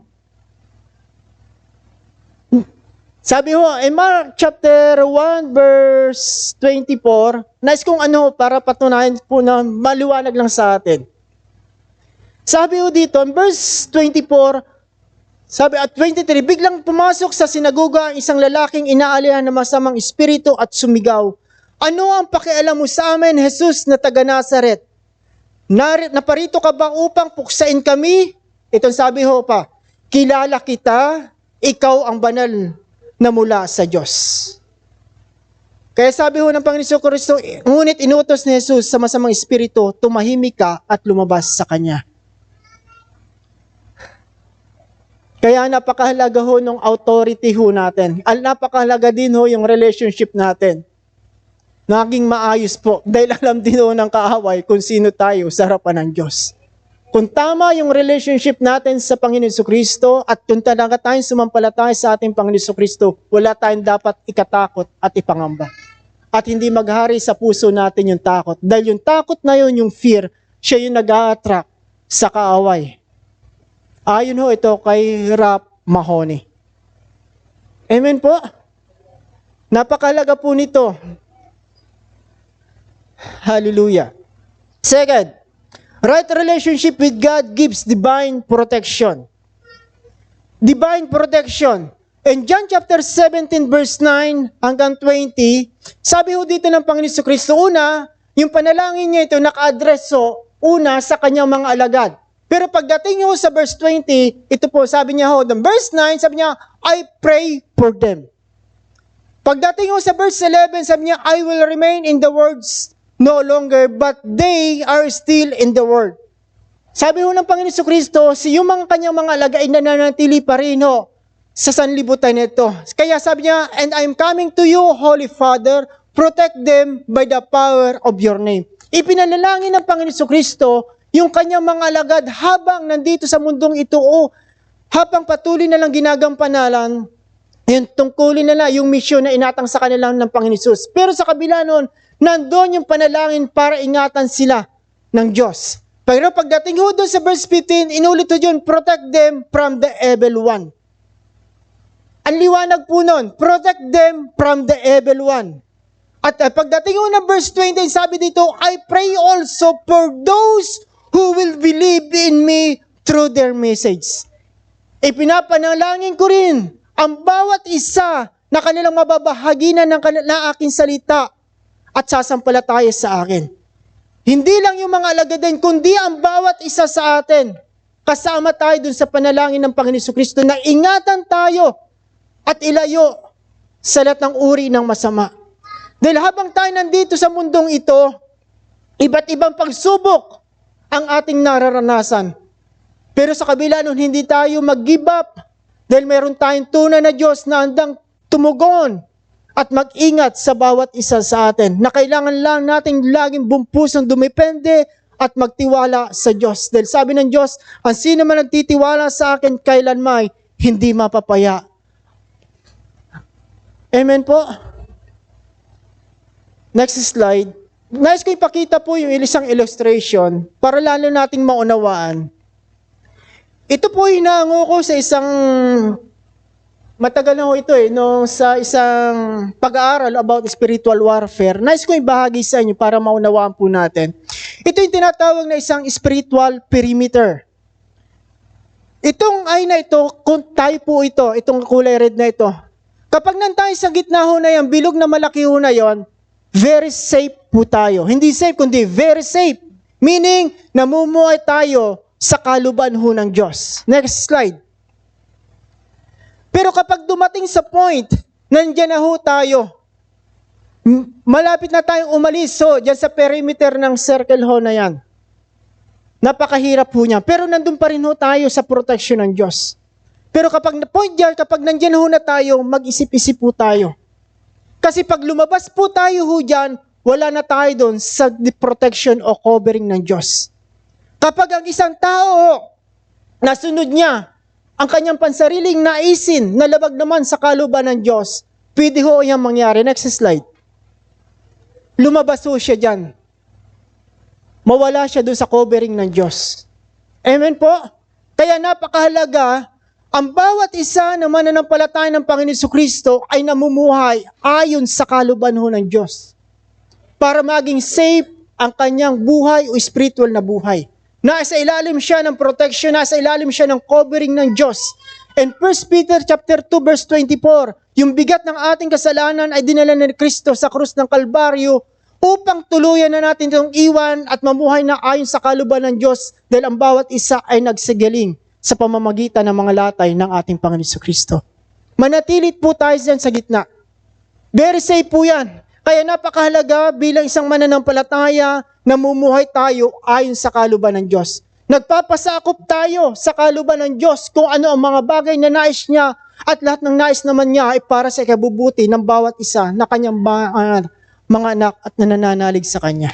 Sabi ho, in Mark chapter 1 verse 24, nais kong para patunayan po na maliwanag lang sa atin. Sabi ho dito, in verse 24, sabi at 23, biglang pumasok sa sinagoga ang isang lalaking inaalihan ng masamang espiritu at sumigaw, ano ang pakialam mo sa amin, Jesus na taga Nazaret? Naparito ka ba upang puksain kami? Itong sabi ho pa, kilala kita, ikaw ang banal na mula sa Diyos. Kaya sabi ho ng Panginoon Kristo, ngunit inutos ni Jesus sa masamang espiritu, tumahimik ka at lumabas sa kanya. Kaya napakahalaga ho ng authority ho natin. Napakahalaga din ho yung relationship natin. Naging maayos po dahil alam din ho ng kaaway kung sino tayo sa harapan ng Diyos. Kung tama yung relationship natin sa Panginoon Kristo at kung talaga tayong sumampalataya sa ating Panginoon Kristo, wala tayong dapat ikatakot at ipangamba. At hindi maghari sa puso natin yung takot. Dahil yung takot na yun, yung fear, siya yung nag-a-attract sa kaaway. Ayon ho ito kay Rap Mahoney. Amen po? Napakahalaga po nito. Hallelujah. Second, right relationship with God gives divine protection. Divine protection. In John chapter 17 verse 9 hanggang 20, sabi ho dito ng Panginoon Kristo, una, yung panalangin niya ito naka-address una sa kanyang mga alagad. Pero pagdating ho sa verse 20, ito po sabi niya ho, verse 9, sabi niya, I pray for them. Pagdating ho sa verse 11, sabi niya, I will remain in the words no longer, but they are still in the world. Sabi ho ng Panginoon Kristo, yung mga kanyang mga alaga ay nananatili pa rin ho sa sanlibutan nito. Kaya sabi niya, and I'm coming to you, Holy Father, protect them by the power of your name. Ipinanalangin ng Panginoon Kristo yung kanyang mga alagad habang nandito sa mundong ito habang patuloy na lang ginagampanalan, yung tungkulin nila yung misyon na inatang sa kanila ng Panginoon Jesus. Pero sa kabila nun, nandun yung panalangin para ingatan sila ng Diyos. Pero pagdating ho doon sa verse 15, inulit ho yun, protect them from the evil one. Ang liwanag po nun, protect them from the evil one. At pagdating ho ng verse 20, sabi dito, I pray also for those who will believe in me through their message. Ipinapanalangin ko rin ang bawat isa na kanilang mababahaginan ng aking salita at sasampalataya sa akin. Hindi lang yung mga alagaden, kundi ang bawat isa sa atin. Kasama tayo dun sa panalangin ng Panginoon Kristo na ingatan tayo at ilayo sa lahat ng uri ng masama. Dahil habang tayo nandito sa mundong ito, iba't ibang pagsubok ang ating nararanasan. Pero sa kabila nun, hindi tayo mag-give up dahil meron tayong tunay na Diyos na handang tumugon at mag-ingat sa bawat isa sa atin. Na kailangan lang nating laging bumpusang dumepende at magtiwala sa Diyos. Dahil sabi ng Diyos, ang sino man ang titiwala sa akin kailanman hindi mapapaya. Amen po? Next slide. Nais ko ipakita po yung isang illustration para lalo nating maunawaan. Ito po hinango ko sa isang, matagal na ho ito sa isang pag-aaral about spiritual warfare. Nais ko ibahagi sa inyo para maunawaan po natin. Ito yung tinatawag na isang spiritual perimeter. Itong ay na ito, tayo po ito, itong kulay red na ito. Kapag nandun sa gitna ho na yan, bilog na malaki ho na yon, very safe po tayo. Hindi safe, kundi very safe. Meaning, namumuhay tayo sa kaluban ho ng Diyos. Next slide. Pero kapag dumating sa point, nandyan na ho tayo. Malapit na tayong umalis dyan sa perimeter ng circle ho na yan. Napakahirap po niya. Pero nandun pa rin ho tayo sa protection ng Diyos. Pero kapag point dyan, kapag nandyan ho na tayo, mag-isip-isip po tayo. Kasi pag lumabas po tayo ho dyan, wala na tayo doon sa protection o covering ng Diyos. Kapag ang isang tao, nasunod niya ang kanyang pansariling naisin na labag naman sa kaluban ng Diyos, pwede ho yung mangyari. Next slide. Lumabas ho siya dyan. Mawala siya doon sa covering ng Diyos. Amen po? Kaya napakahalaga Ang bawat isa na mananampalataya ng Panginoon Jesucristo ay namumuhay ayon sa kalooban ho ng Diyos. Para maging safe ang kanyang buhay o spiritual na buhay. Nasa ilalim siya ng protection, nasa ilalim siya ng covering ng Diyos. And 1 Peter chapter 2 verse 24, yung bigat ng ating kasalanan ay dinala ni Kristo sa krus ng Kalbaryo upang tuluyan na natin itong iwan at mamuhay na ayon sa kalooban ng Diyos dahil ang bawat isa ay nagsagaling sa pamamagitan ng mga latay ng ating Panginoon Jesucristo. Manatilit po tayo dyan sa gitna. Very safe po yan. Kaya napakahalaga bilang isang mananampalataya, namumuhay tayo ayon sa kalooban ng Diyos. Nagpapasakop tayo sa kalooban ng Diyos kung ano ang mga bagay na nais niya at lahat ng nais naman niya ay para sa ikabubuti ng bawat isa na kanyang mga anak at nananalig sa Kanya.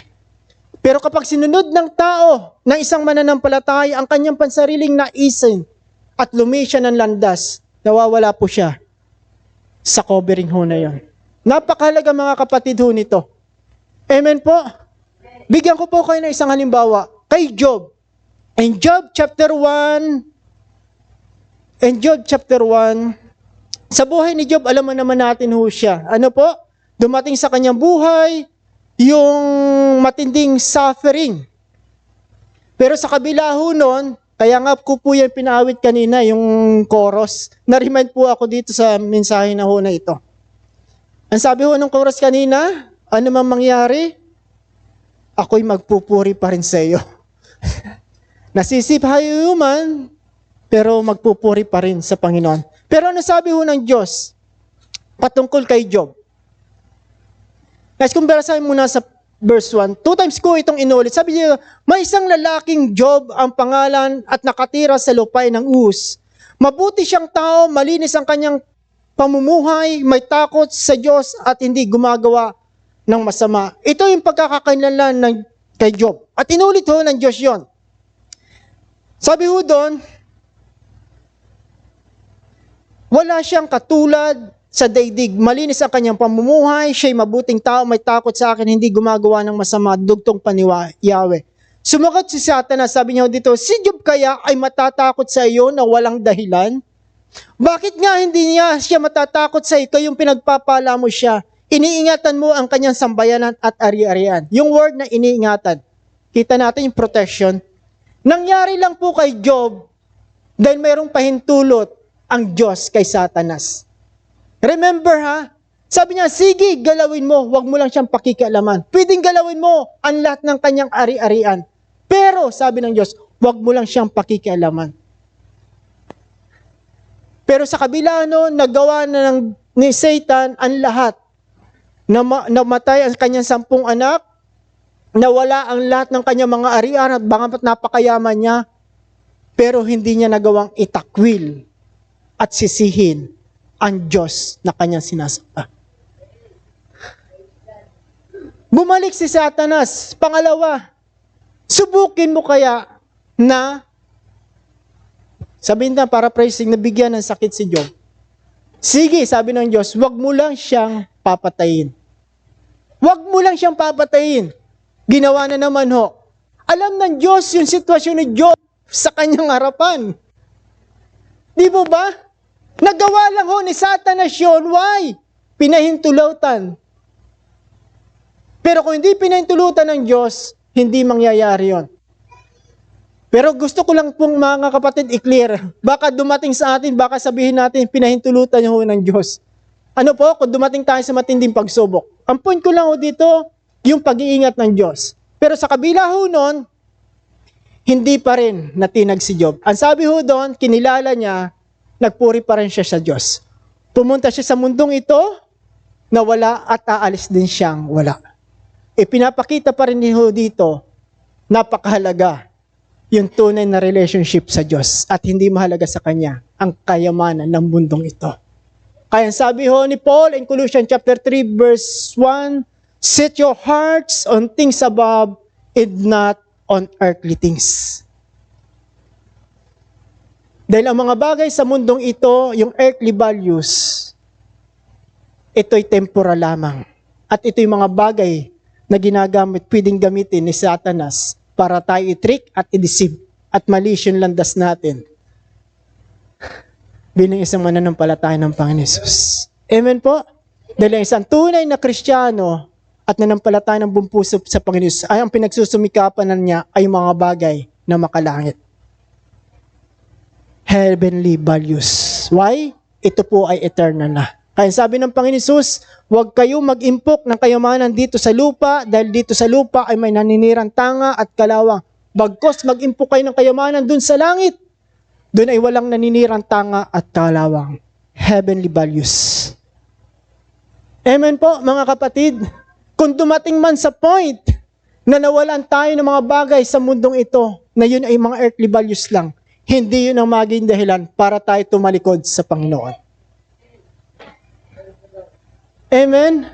Pero kapag sinunod ng tao ng isang mananampalataya ang kanyang pansariling naisin at lumisya ng landas, nawawala po siya sa covering ho na yon. Napakahalaga mga kapatid ho nito. Amen po? Bigyan ko po kayo ng isang halimbawa. Kay Job. In Job chapter 1, sa buhay ni Job, alam mo naman natin ho siya. Ano po? Dumating sa kanyang buhay, yung matinding suffering. Pero sa kabila ho nun, kaya nga ko po yung pinawit kanina, yung chorus. Na-remind po ako dito sa mensahe na ho na ito. Ang sabi ho ng chorus kanina, ano man mangyari, ako'y magpupuri pa rin sa iyo. Nasisiphayo man, pero magpupuri pa rin sa Panginoon. Pero ano sabi ho ng Diyos patungkol kay Job? Guys, kung berasahin muna sa verse 1, 2 times ko itong inulit. Sabi niya, may isang lalaking Job ang pangalan at nakatira sa lupain ng Uz. Mabuti siyang tao, malinis ang kanyang pamumuhay, may takot sa Diyos at hindi gumagawa ng masama. Ito yung pagkakakilanlan ng kay Job. At inulit ho ng Diyos yon. Sabi ho doon, wala siyang katulad sa daigdig, malinis ang kanyang pamumuhay, siya'y mabuting tao, may takot sa akin, hindi gumagawa ng masama, dugtong paniwa, Yahweh. Sumagot si Satanas, sabi niya dito, si Job kaya ay matatakot sa iyo na walang dahilan? Bakit nga hindi niya siya matatakot sa iyo, kayong pinagpapala mo siya? Iniingatan mo ang kanyang sambayanan at ari-arian. Yung word na iniingatan, kita natin yung protection. Nangyari lang po kay Job dahil mayroong pahintulot ang Diyos kay Satanas. Remember ha, sabi niya, sige, galawin mo, wag mo lang siyang pakikialaman. Pwedeng galawin mo ang lahat ng kanyang ari-arian. Pero, sabi ng Diyos, wag mo lang siyang pakikialaman. Pero sa kabila nagawa na ni Satan ang lahat. Namatay ang kanyang 10 anak, nawala ang lahat ng kanyang mga ari-arian at bangamat napakayaman niya, pero hindi niya nagawang itakwil at sisihin ang Diyos na kanyang sinasamba. Bumalik si Satanas. Pangalawa, subukin mo kaya na, sabihin na paraphrasing, nabigyan ng sakit si Job. Sige, sabi ng Diyos, wag mo lang siyang papatayin. Wag mo lang siyang papatayin. Ginawa na naman ho. Alam ng Diyos yung sitwasyon ni Job sa kanyang harapan. Di mo ba? Nagawa lang ho ni Satanas yun. Why? Pinahintulutan. Pero kung hindi pinahintulutan ng Diyos, hindi mangyayari yon. Pero gusto ko lang pong mga kapatid i-clear. Baka dumating sa atin, baka sabihin natin, pinahintulutan ho ng Diyos. Ano po? Kung dumating tayo sa matinding pagsubok. Ang point ko lang ho dito, yung pag-iingat ng Diyos. Pero sa kabila ho nun, hindi pa rin natinag si Job. Ang sabi ho doon, kinilala niya, nagpuri pa rin siya sa Diyos. Pumunta siya sa mundong ito, na wala at aalis din siyang wala. Pinapakita pa rin niyo dito, napakahalaga yung tunay na relationship sa Diyos at hindi mahalaga sa Kanya ang kayamanan ng mundong ito. Kaya sabi ho ni Paul in Colossians chapter 3 verse 1, set your hearts on things above and not on earthly things. Dahil ang mga bagay sa mundong ito, yung earthly values, ito'y temporal lamang. At ito yung mga bagay na ginagamit, pwedeng gamitin ni Satanas para tayo i-trick at i-deceive at malish yung landas natin. bilang isang mananampalataya ng Panginoon Hesus. Amen po? Dahil ang isang tunay na Kristiyano at nanampalataya ng buong puso sa Panginoon Hesus ay ang pinagsusumikapan na niya ay mga bagay na makalangit. Heavenly values. Why? Ito po ay eternal na. Kaya sabi ng Panginoon Hesus, huwag kayo mag-impok ng kayamanan dito sa lupa dahil dito sa lupa ay may naninirang tanga at kalawang. Bagkos mag-impok kayo ng kayamanan dun sa langit. Dun ay walang naninirang tanga at kalawang. Heavenly values. Amen po mga kapatid. Kung dumating man sa point na nawalan tayo ng mga bagay sa mundong ito, na yun ay mga earthly values lang, hindi yun ang maging dahilan para tayo tumalikod sa Panginoon. Amen?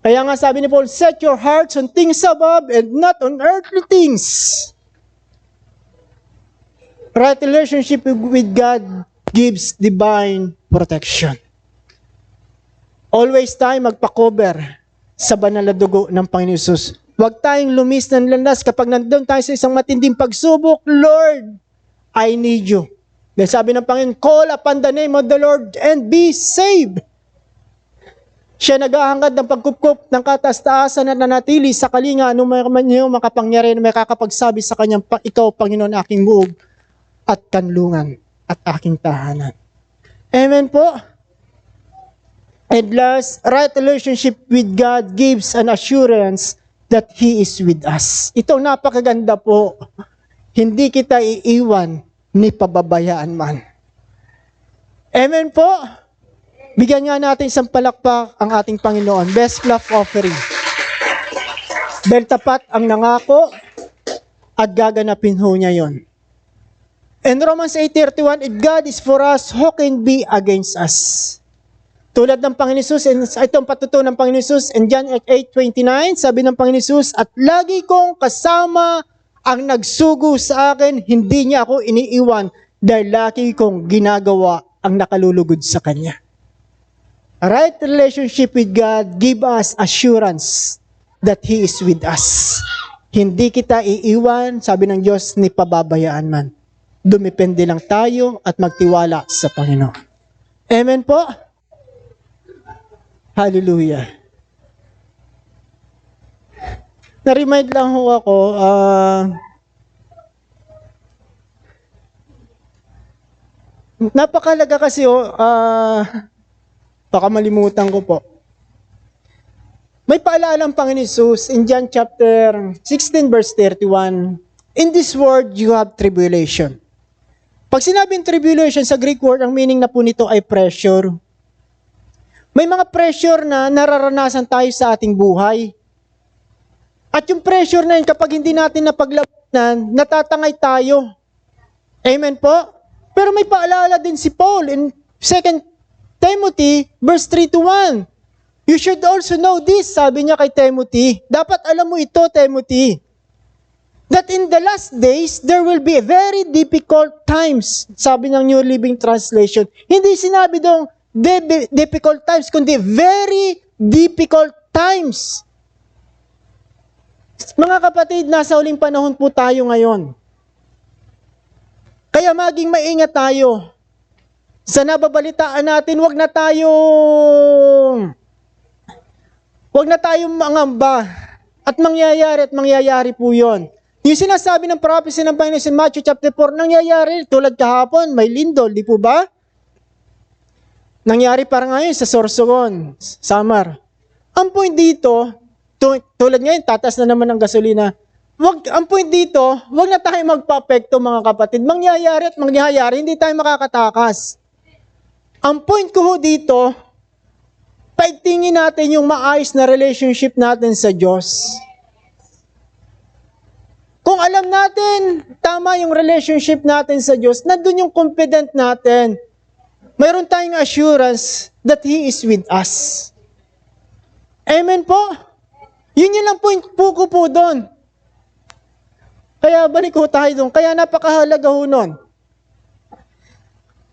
Kaya nga sabi ni Paul, set your hearts on things above and not on earthly things. Right relationship with God gives divine protection. Always tayo magpa-cover sa banal na dugo ng Panginoon Hesus. Huwag tayong lumis ng landas kapag nandun tayo sa isang matinding pagsubok. Lord, I need you. Dahil sabi ng Panginoon, call upon the name of the Lord and be saved. Siya naghahangad ng pagkupkup ng kataas-taasan at nanatili sa kalinga anong makapangyarihan na may kakapagsabi sa kanyang, ikaw, Panginoon, aking buog at kanlungan at aking tahanan. Amen po? And last, right relationship with God gives an assurance that He is with us. Ito napakaganda po. Hindi kita iiwan ni pababayaan man. Amen po? Bigyan nga natin isang palakpak ang ating Panginoon. Best clap offering. Dahil tapat ang nangako at gaganapin ho niya yon. In Romans 8:31, if God is for us, who can be against us? Tulad ng Panginoon Hesus, itong patutunan ng Panginoon Hesus, in John 8:29, sabi ng Panginoon Hesus, at lagi kong kasama ang nagsugo sa akin, hindi niya ako iniiwan dahil lagi kong ginagawa ang nakalulugod sa Kanya. A right relationship with God give us assurance that He is with us. Hindi kita iiwan, sabi ng Diyos, ni pababayaan man. Dumipende lang tayo at magtiwala sa Panginoon. Amen po? Hallelujah. Na-remind lang ho ako, napakalaga kasi baka malimutan ko po. May paalala ang Panginoon Hesus in John chapter 16 verse 31. In this world you have tribulation. Pag sinabing tribulation sa Greek word, ang meaning na po nito ay pressure. May mga pressure na nararanasan tayo sa ating buhay. At yung pressure na yun, kapag hindi natin napaglabanan, natatangay tayo. Amen po? Pero may paalala din si Paul in 2 Timothy, verse 3-1. You should also know this, sabi niya kay Timothy. Dapat alam mo ito, Timothy. That in the last days, there will be very difficult times. Sabi ng New Living Translation. Hindi sinabi dong difficult times, kundi very difficult times. Mga kapatid, nasa huling panahon po tayo ngayon. Kaya maging maingat tayo. Sa nababalitaan natin, wag na tayong mangamba. At mangyayari po yon. Yung sinasabi ng prophecy ng Panginoon sa Matthew chapter 4, nangyayari tulad kahapon, may lindol, di po ba? Nangyari para ngayon sa Sorsogon, Samar. Ang point dito, tulad ngayon, tatas na naman ng gasolina. Ang point dito, wag na tayo magpa-apekto mga kapatid. Mangyayari at mangyayari, hindi tayo makakatakas. Ang point ko ho dito, paigtingin natin yung maayos na relationship natin sa Diyos. Kung alam natin, tama yung relationship natin sa Diyos, nandun yung confident natin. Mayroon tayong assurance that He is with us. Amen po? Yun lang point po ko po doon. Kaya balik ko tayo doon. Kaya napakahalaga ho nun.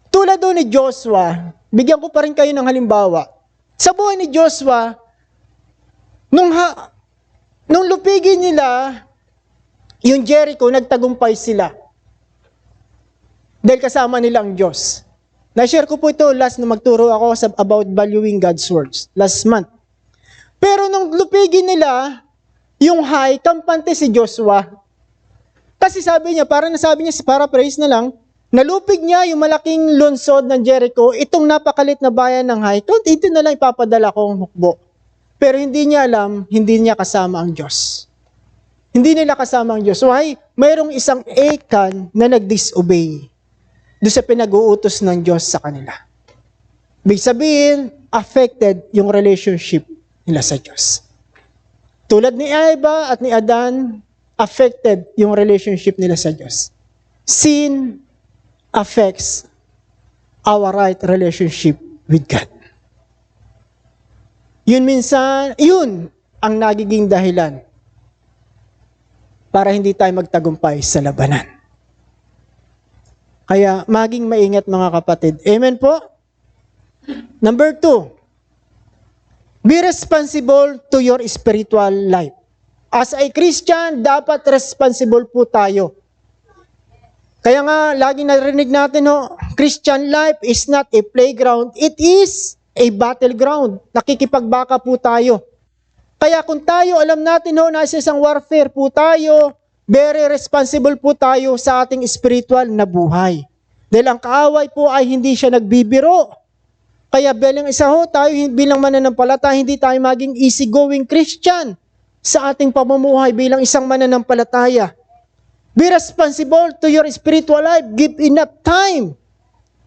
Tulad doon ni Joshua, bigyan ko pa rin kayo ng halimbawa. Sa buhay ni Joshua, nung lupigin nila yung Jericho, nagtagumpay sila. Dahil kasama nila ang Diyos. Na-share ko po ito last na magturo ako about valuing God's words. Last month. Pero nung lupigin nila, yung high, kampante si Joshua. Kasi sabi niya, parang nasabi niya, paraphrase na lang, nalupig niya yung malaking lungsod ng Jericho, itong napakalit na bayan ng Hai, ito na lang ipapadala kong hukbo. Pero hindi niya alam, hindi niya kasama ang Diyos. Hindi nila kasama ang Diyos. Why? Mayroong isang Achan na nag-disobey doon sa pinag-uutos ng Diyos sa kanila. Ibig sabihin, affected yung relationship nila sa Diyos. Tulad ni Eva at ni Adan, affected yung relationship nila sa Diyos. Sin affects our right relationship with God. Yun ang nagiging dahilan para hindi tayo magtagumpay sa labanan. Kaya maging maingat mga kapatid. Amen po? Number 2, be responsible to your spiritual life. As a Christian, dapat responsible po tayo. Kaya nga, lagi narinig natin, Christian life is not a playground, it is a battleground. Nakikipagbaka po tayo. Kaya kung tayo, alam natin, nasa isang warfare po tayo, very responsible po tayo sa ating spiritual na buhay. Dahil ang kaaway po ay hindi siya nagbibiro. Kaya bilang isa tayo bilang mananampalataya, hindi tayo maging easygoing Christian sa ating pamumuhay bilang isang mananampalataya. Be responsible to your spiritual life. Give enough time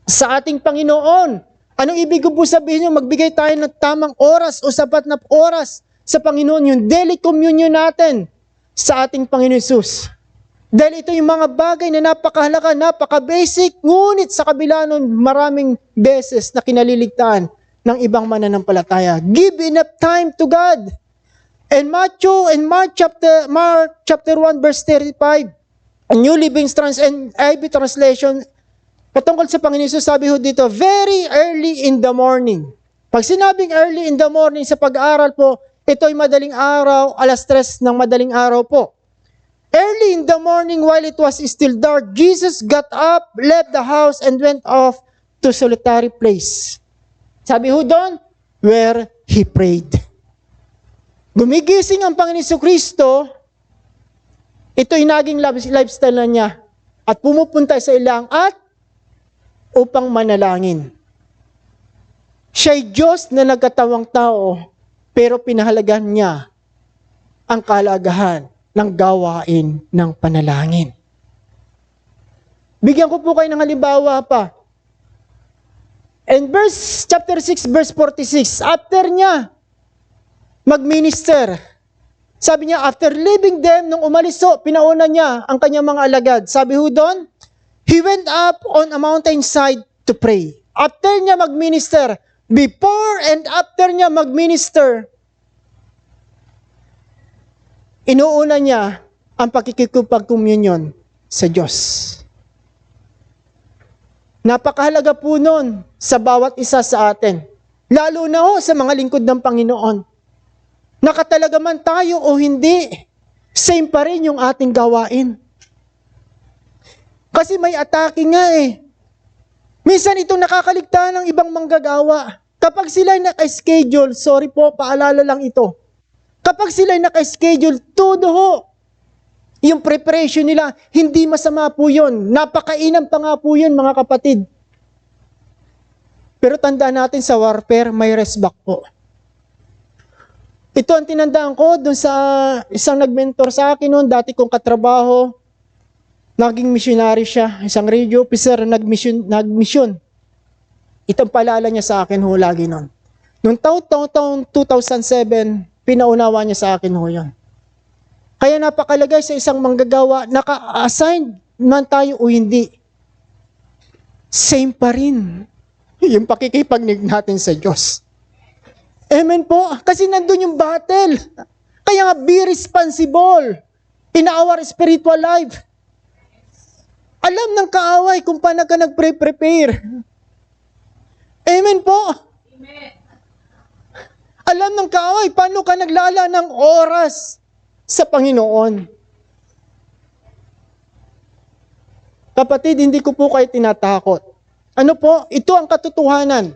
sa ating Panginoon. Anong ibig ko po sabihin nyo? Magbigay tayo ng tamang oras o sapat na oras sa Panginoon, yung daily communion natin sa ating Panginoon Jesus. Dahil ito yung mga bagay na napakahalaga, napaka-basic, ngunit sa kabila nun, maraming beses na kinaliligtaan ng ibang mananampalataya. Give enough time to God. And Mark chapter 1 verse 35, New Living and IB Translation, patungkol sa Panginoon Jesus, sabi ho dito, very early in the morning. Pag sinabing early in the morning sa pag-aaral po, ito ay madaling araw, 3:00 ng madaling araw po. Early in the morning while it was still dark, Jesus got up, left the house, and went off to solitary place. Sabi ho doon, where he prayed. Gumigising ang Panginoon Kristo, ito ay naging lifestyle na niya, at pumupunta sa ilang at upang manalangin. Siya'y Diyos na nagkatawang tao, pero pinahalagahan niya ang kalagahan ng gawain ng panalangin. Bigyan ko po kayo ng halimbawa pa. In chapter 6, verse 46, after niya mag-minister, sabi niya, after leaving them, nung umalis pinauna niya ang kanyang mga alagad. Sabi ho doon, he went up on a mountainside to pray. After niya mag-minister, before and after niya mag-minister, inuuna niya ang pakikipag-communion sa Diyos. Napakahalaga po nun sa bawat isa sa atin. Lalo na sa mga lingkod ng Panginoon. Nakatalaga man tayo o hindi, same pa rin yung ating gawain. Kasi may atake nga Minsan itong nakakaligtaan ng ibang manggagawa. Kapag sila naka-schedule, sorry po, paalala lang ito. Kapag sila naka-schedule, todo yung preparation nila, hindi masama po yun. Napakainam pa nga po yun, mga kapatid. Pero tandaan natin sa warfare, may restback po. Ito ang tinandaan ko dun sa isang nag-mentor sa akin noon, dati kong katrabaho. Naging missionary siya, isang radio officer, nag-mission. Itong paalala niya sa akin lagi noon. Noong taon 2007, pinaunawa niya sa akin yun. Kaya napakalagay sa isang manggagawa, naka-assign man tayo o hindi. Same pa rin yung pakikipagnig natin sa Diyos. Amen po. Kasi nandun yung battle. Kaya nga, be responsible in our spiritual life. Alam ng kaaway kung paano ka nag-prepare. Amen po. Amen. Alam ng kaaway paano ka naglala ng oras sa Panginoon. Kapatid, hindi ko po kayo tinatakot. Ano po? Ito ang katotohanan.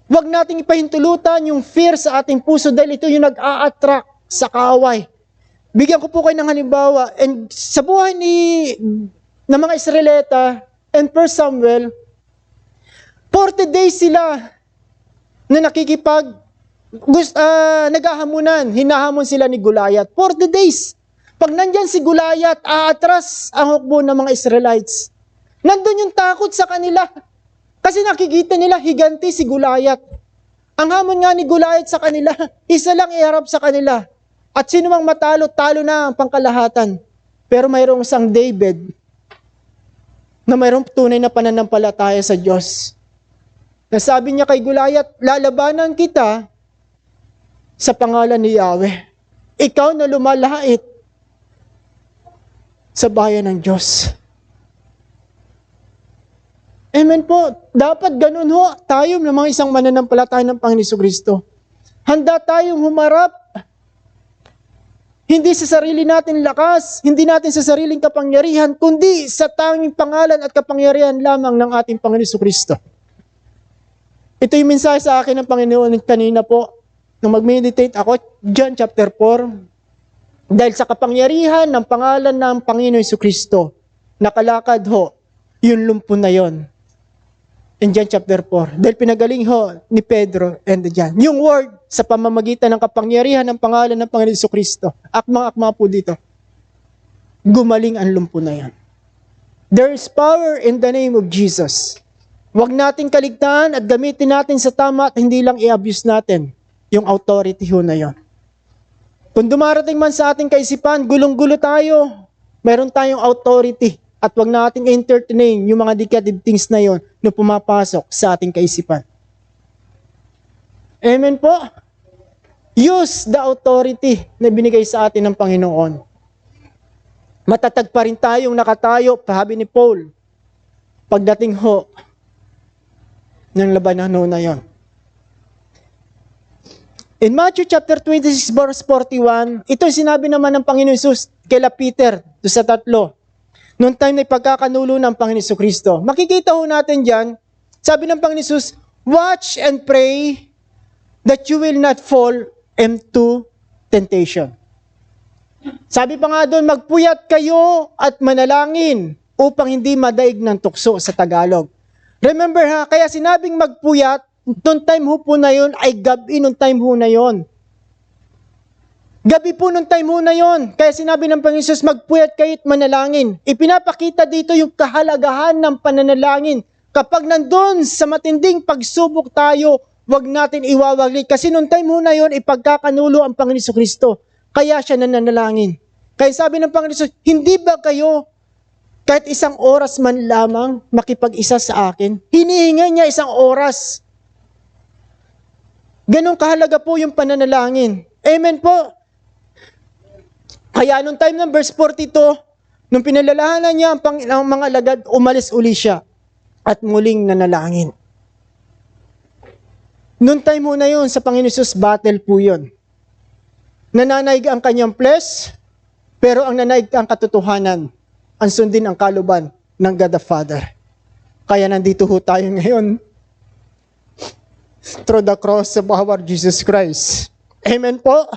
Huwag nating ipahintulutan yung fear sa ating puso dahil ito yung nag-a-attract sa kaaway. Bigyan ko po kayo ng halimbawa. And sa buhay ng mga Israelita and 1 Samuel, 40 days sila na naghahamunan, hinahamon sila ni Goliath. 40 days. Pag nandyan si Goliath, aatras ang hukbo ng mga Israelites. Nandun yung takot sa kanila. Kasi nakikita nila, higanti si Goliath. Ang hamon nga ni Goliath sa kanila, isa lang iharap sa kanila. At sino mang matalo, talo na ang pangkalahatan. Pero mayroong isang David na mayroong tunay na pananampalataya sa Diyos. Nasabi niya kay Goliath, lalabanan kita sa pangalan ni Yahweh. Ikaw na lumalait sa bayan ng Diyos. Amen po. Dapat ganun ho, tayo ng mga isang mananampalataya ng Panginoon Jesucristo. Handa tayong humarap. Hindi sa sarili natin lakas, hindi natin sa sariling kapangyarihan, kundi sa tanging pangalan at kapangyarihan lamang ng ating Panginoon Jesucristo. Ito yung mensahe sa akin ng Panginoon kanina po, nung mag-meditate ako, John chapter 4. Dahil sa kapangyarihan ng pangalan ng Panginoon Jesucristo, nakalakad ho, yung lumpo na yon. In John chapter 4. Dahil pinagaling ho ni Pedro and John. Yung word sa pamamagitan ng kapangyarihan ng pangalan ng Panginoon Jesucristo. Akmang-akma po dito. Gumaling ang lumpo na yan. There is power in the name of Jesus. Huwag nating kaligtaan at gamitin natin sa tama at hindi lang i-abuse natin yung authority ho na yon. Kung dumarating man sa ating kaisipan, gulong-gulo tayo, meron tayong authority. At wag nating entertain yung mga negative things na yon na pumapasok sa ating kaisipan. Amen po? Use the authority na binigay sa atin ng Panginoon. Matatag pa rin tayong nakatayo, sabi ni Paul, pagdating ho ng labanan ho na yon. In Matthew chapter 26 verse 41, ito sinabi naman ng Panginoon Jesus kay Peter, doon sa tatlo. Noong time na ipagkakanulo ng Panginoon Jesucristo. Makikita ho natin dyan, sabi ng Panginoon Jesus, watch and pray that you will not fall into temptation. Sabi pa nga doon, magpuyat kayo at manalangin upang hindi madaig ng tukso sa Tagalog. Remember ha, kaya sinabing magpuyat, noong time ho po na yun, ay gabi noong time ho na yun. Gabi po nung time ho na yon. Kaya sinabi ng Panginoon Jesus, magpuyat kayo't manalangin. Ipinapakita dito yung kahalagahan ng pananalangin. Kapag nandun sa matinding pagsubok tayo, wag natin iwawaglit. Kasi nung time ho na yon, ipagkakanulo ang Panginoon Jesucristo. Kaya siya nananalangin. Kaya sabi ng Panginoon Jesus, hindi ba kayo kahit isang oras man lamang makipag-isa sa akin? Hinihinga niya isang oras. Ganong kahalaga po yung pananalangin. Amen po. Kaya nung time ng verse 42, nung pinalalahanan niya ang mga alagad, umalis uli siya at muling nanalangin. Nung time mo na yun, sa Panginoon Jesus, battle po yun. Nananaig ang kanyang flesh, pero ang nanaig ang katotohanan, ang sundin ang kaluban ng God the Father. Kaya nandito ho tayo ngayon through the cross of our Jesus Christ. Amen po?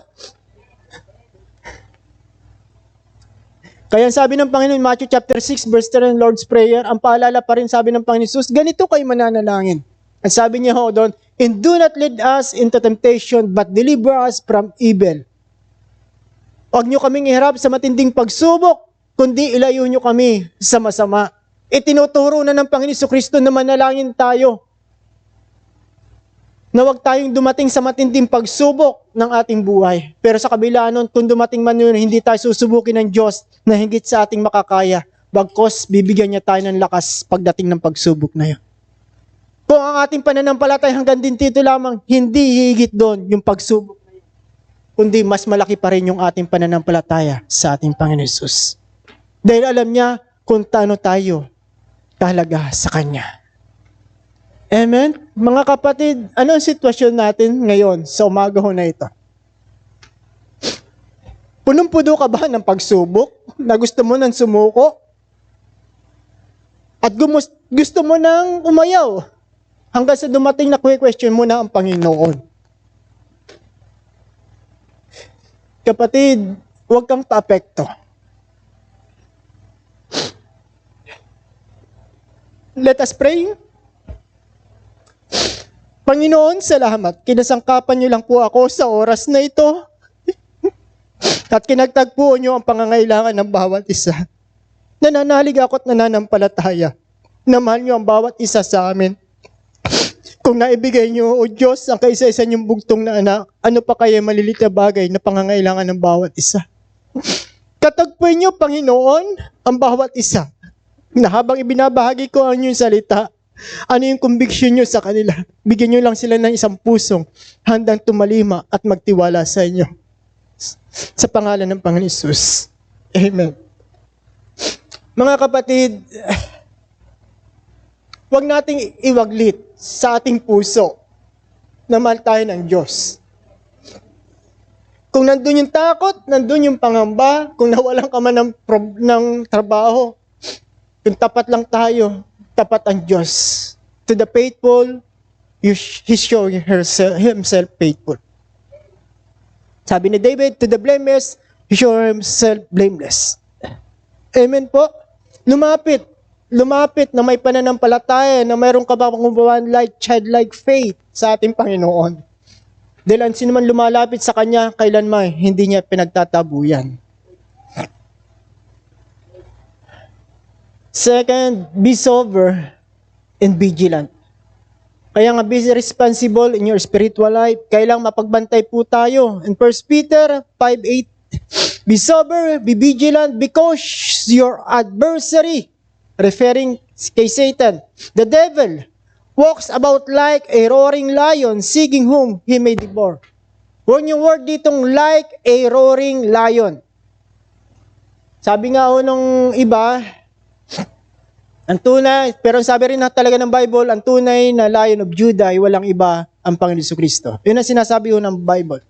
Kaya sabi ng Panginoon, Matthew chapter 6, verse 10, Lord's Prayer, ang paalala pa rin sabi ng Panginoon Jesus, ganito kayo mananalangin. At sabi niya ho doon, and do not lead us into temptation, but deliver us from evil. Huwag niyo kaming iharap sa matinding pagsubok, kundi ilayo niyo kami sa masama. Itinuturo na ng Panginoon Jesucristo na manalangin tayo. Na huwag tayong dumating sa matinding pagsubok ng ating buhay. Pero sa kabila nun, kung dumating man yun, hindi tayo susubukin ng Diyos na higit sa ating makakaya. Bagkos, bibigyan niya tayo ng lakas pagdating ng pagsubok na yun. Kung ang ating pananampalataya hanggang din dito lamang, hindi higit doon yung pagsubok na yun. Kundi mas malaki pa rin yung ating pananampalataya sa ating Panginoon Jesus. Dahil alam niya kung taano tayo kahalaga sa Kanya. Amen? Mga kapatid, ano ang sitwasyon natin ngayon sa umaga ho na ito? Punong-puno ka ba ng pagsubok na gusto mo nang sumuko? At gusto mo nang umayaw hanggang sa dumating na question mo na ang Panginoon. Kapatid, huwag kang paapekto. Let us pray. Panginoon, salamat. Kinasangkapan niyo lang po ako sa oras na ito. At kinagtagpuan niyo ang pangangailangan ng bawat isa. Nananalig ako at nananampalataya na mahal niyo ang bawat isa sa amin. Kung naibigay niyo, O Diyos, ang kaisa-isa niyong bugtong na anak, ano pa kaya malilit na bagay na pangangailangan ng bawat isa? Katagpuin niyo, Panginoon, ang bawat isa. Na habang ibinabahagi ko ang inyong salita, ano yung conviction niyo sa kanila? Bigyan niyo lang sila ng isang pusong handang tumalima at magtiwala sa inyo. Sa pangalan ng Panginoon Hesus. Amen. Mga kapatid, huwag nating iwaglit sa ating puso na mahal tayo ng Diyos. Kung nandun yung takot, nandun yung pangamba, kung nawalan ka man ng trabaho, kung tapat lang tayo, tapat ang Diyos. To the faithful, He's showing Himself faithful. Sabi ni David, to the blameless, He showing Himself blameless. Amen po. Lumapit na may pananampalataya, na mayroong kapangubahan like childlike faith sa ating Panginoon. Dahil ang sino man lumalapit sa Kanya, kailanman hindi niya pinagtatabuyan. Second, be sober and vigilant. Kaya nga, be responsible in your spiritual life. Kailangang mapagbantay po tayo. In 1 Peter 5:8, be sober, be vigilant, because your adversary, referring kay Satan, the devil, walks about like a roaring lion, seeking whom he may devour. Huwag yung word ditong like a roaring lion. Sabi nga ho nung iba, ang tunay, pero sabi rin na talaga ng Bible, ang tunay na Lion of Judah ay walang iba ang Panginoon Jesucristo. Yun ang sinasabi ho ng Bible.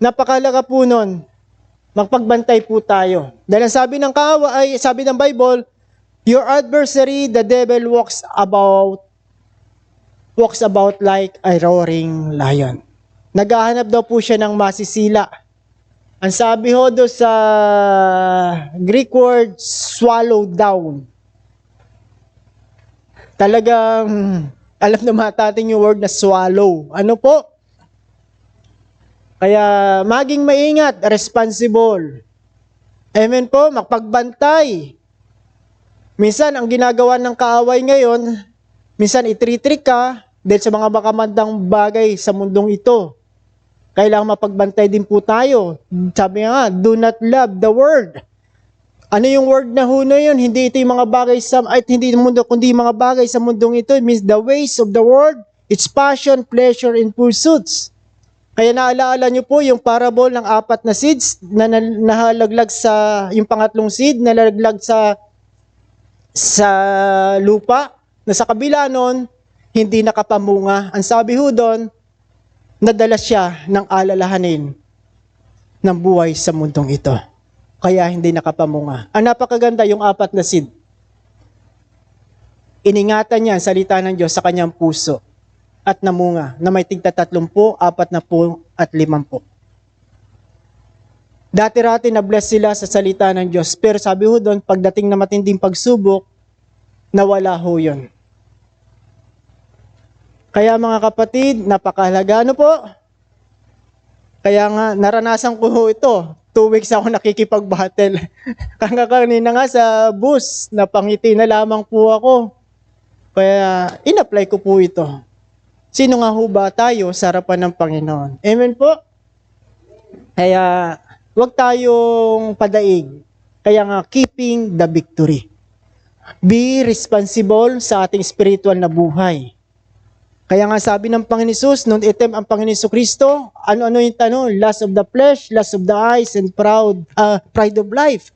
Napakalaga po nun, magpagbantay po tayo. Dahil ang sabi ng Bible, your adversary, the devil, walks about like a roaring lion. Naghahanap daw po siya ng masisila. Ang sabi ho do sa Greek word, swallow down. Talagang alam na matating yung word na swallow. Ano po? Kaya maging maingat, responsible. Amen po, magpagbantay. Minsan, ang ginagawa ng kaaway ngayon, minsan itritrik ka dahil sa mga makamandang bagay sa mundong ito. Kailangan mapagbantay din po tayo. Sabi nga, do not love the world. Ano yung word na huna yun? Hindi ito yung mga bagay hindi mundo, kundi mga bagay sa mundong ito. It means the ways of the world, its passion, pleasure, and pursuits. Kaya naalaala nyo po yung parable ng 4 na seeds na nahalaglag sa, yung pangatlong seed, nalalaglag sa lupa, na sa kabila nun, hindi nakapamunga. Ang sabi ho doon, nadala siya ng alalahanin ng buhay sa mundong ito. Kaya hindi nakapamunga. Ang napakaganda yung 4 na seed. Iningatan niya ang salita ng Diyos sa kanyang puso at namunga na may tigta 30, 40 at 50. Dati-rati na-bless sila sa salita ng Diyos. Pero sabi ho doon, pagdating na matinding pagsubok, nawala ho yun. Kaya mga kapatid, napakahalaga. Ano po? Kaya nga, naranasan ko ho ito. 2 weeks ako nakikipag-battle. Kanina nga sa bus, napangiti na lamang po ako. Kaya, in-apply ko po ito. Sino nga ho ba tayo sa harapan ng Panginoon? Amen po? Kaya, huwag tayong padaig. Kaya nga, keeping the victory. Be responsible sa ating spiritual na buhay. Kaya nga sabi ng Panginoon Hesus, nung item ang Panginoon Jesucristo, ano-ano yung tanong? Lust of the flesh, lust of the eyes, and pride of life.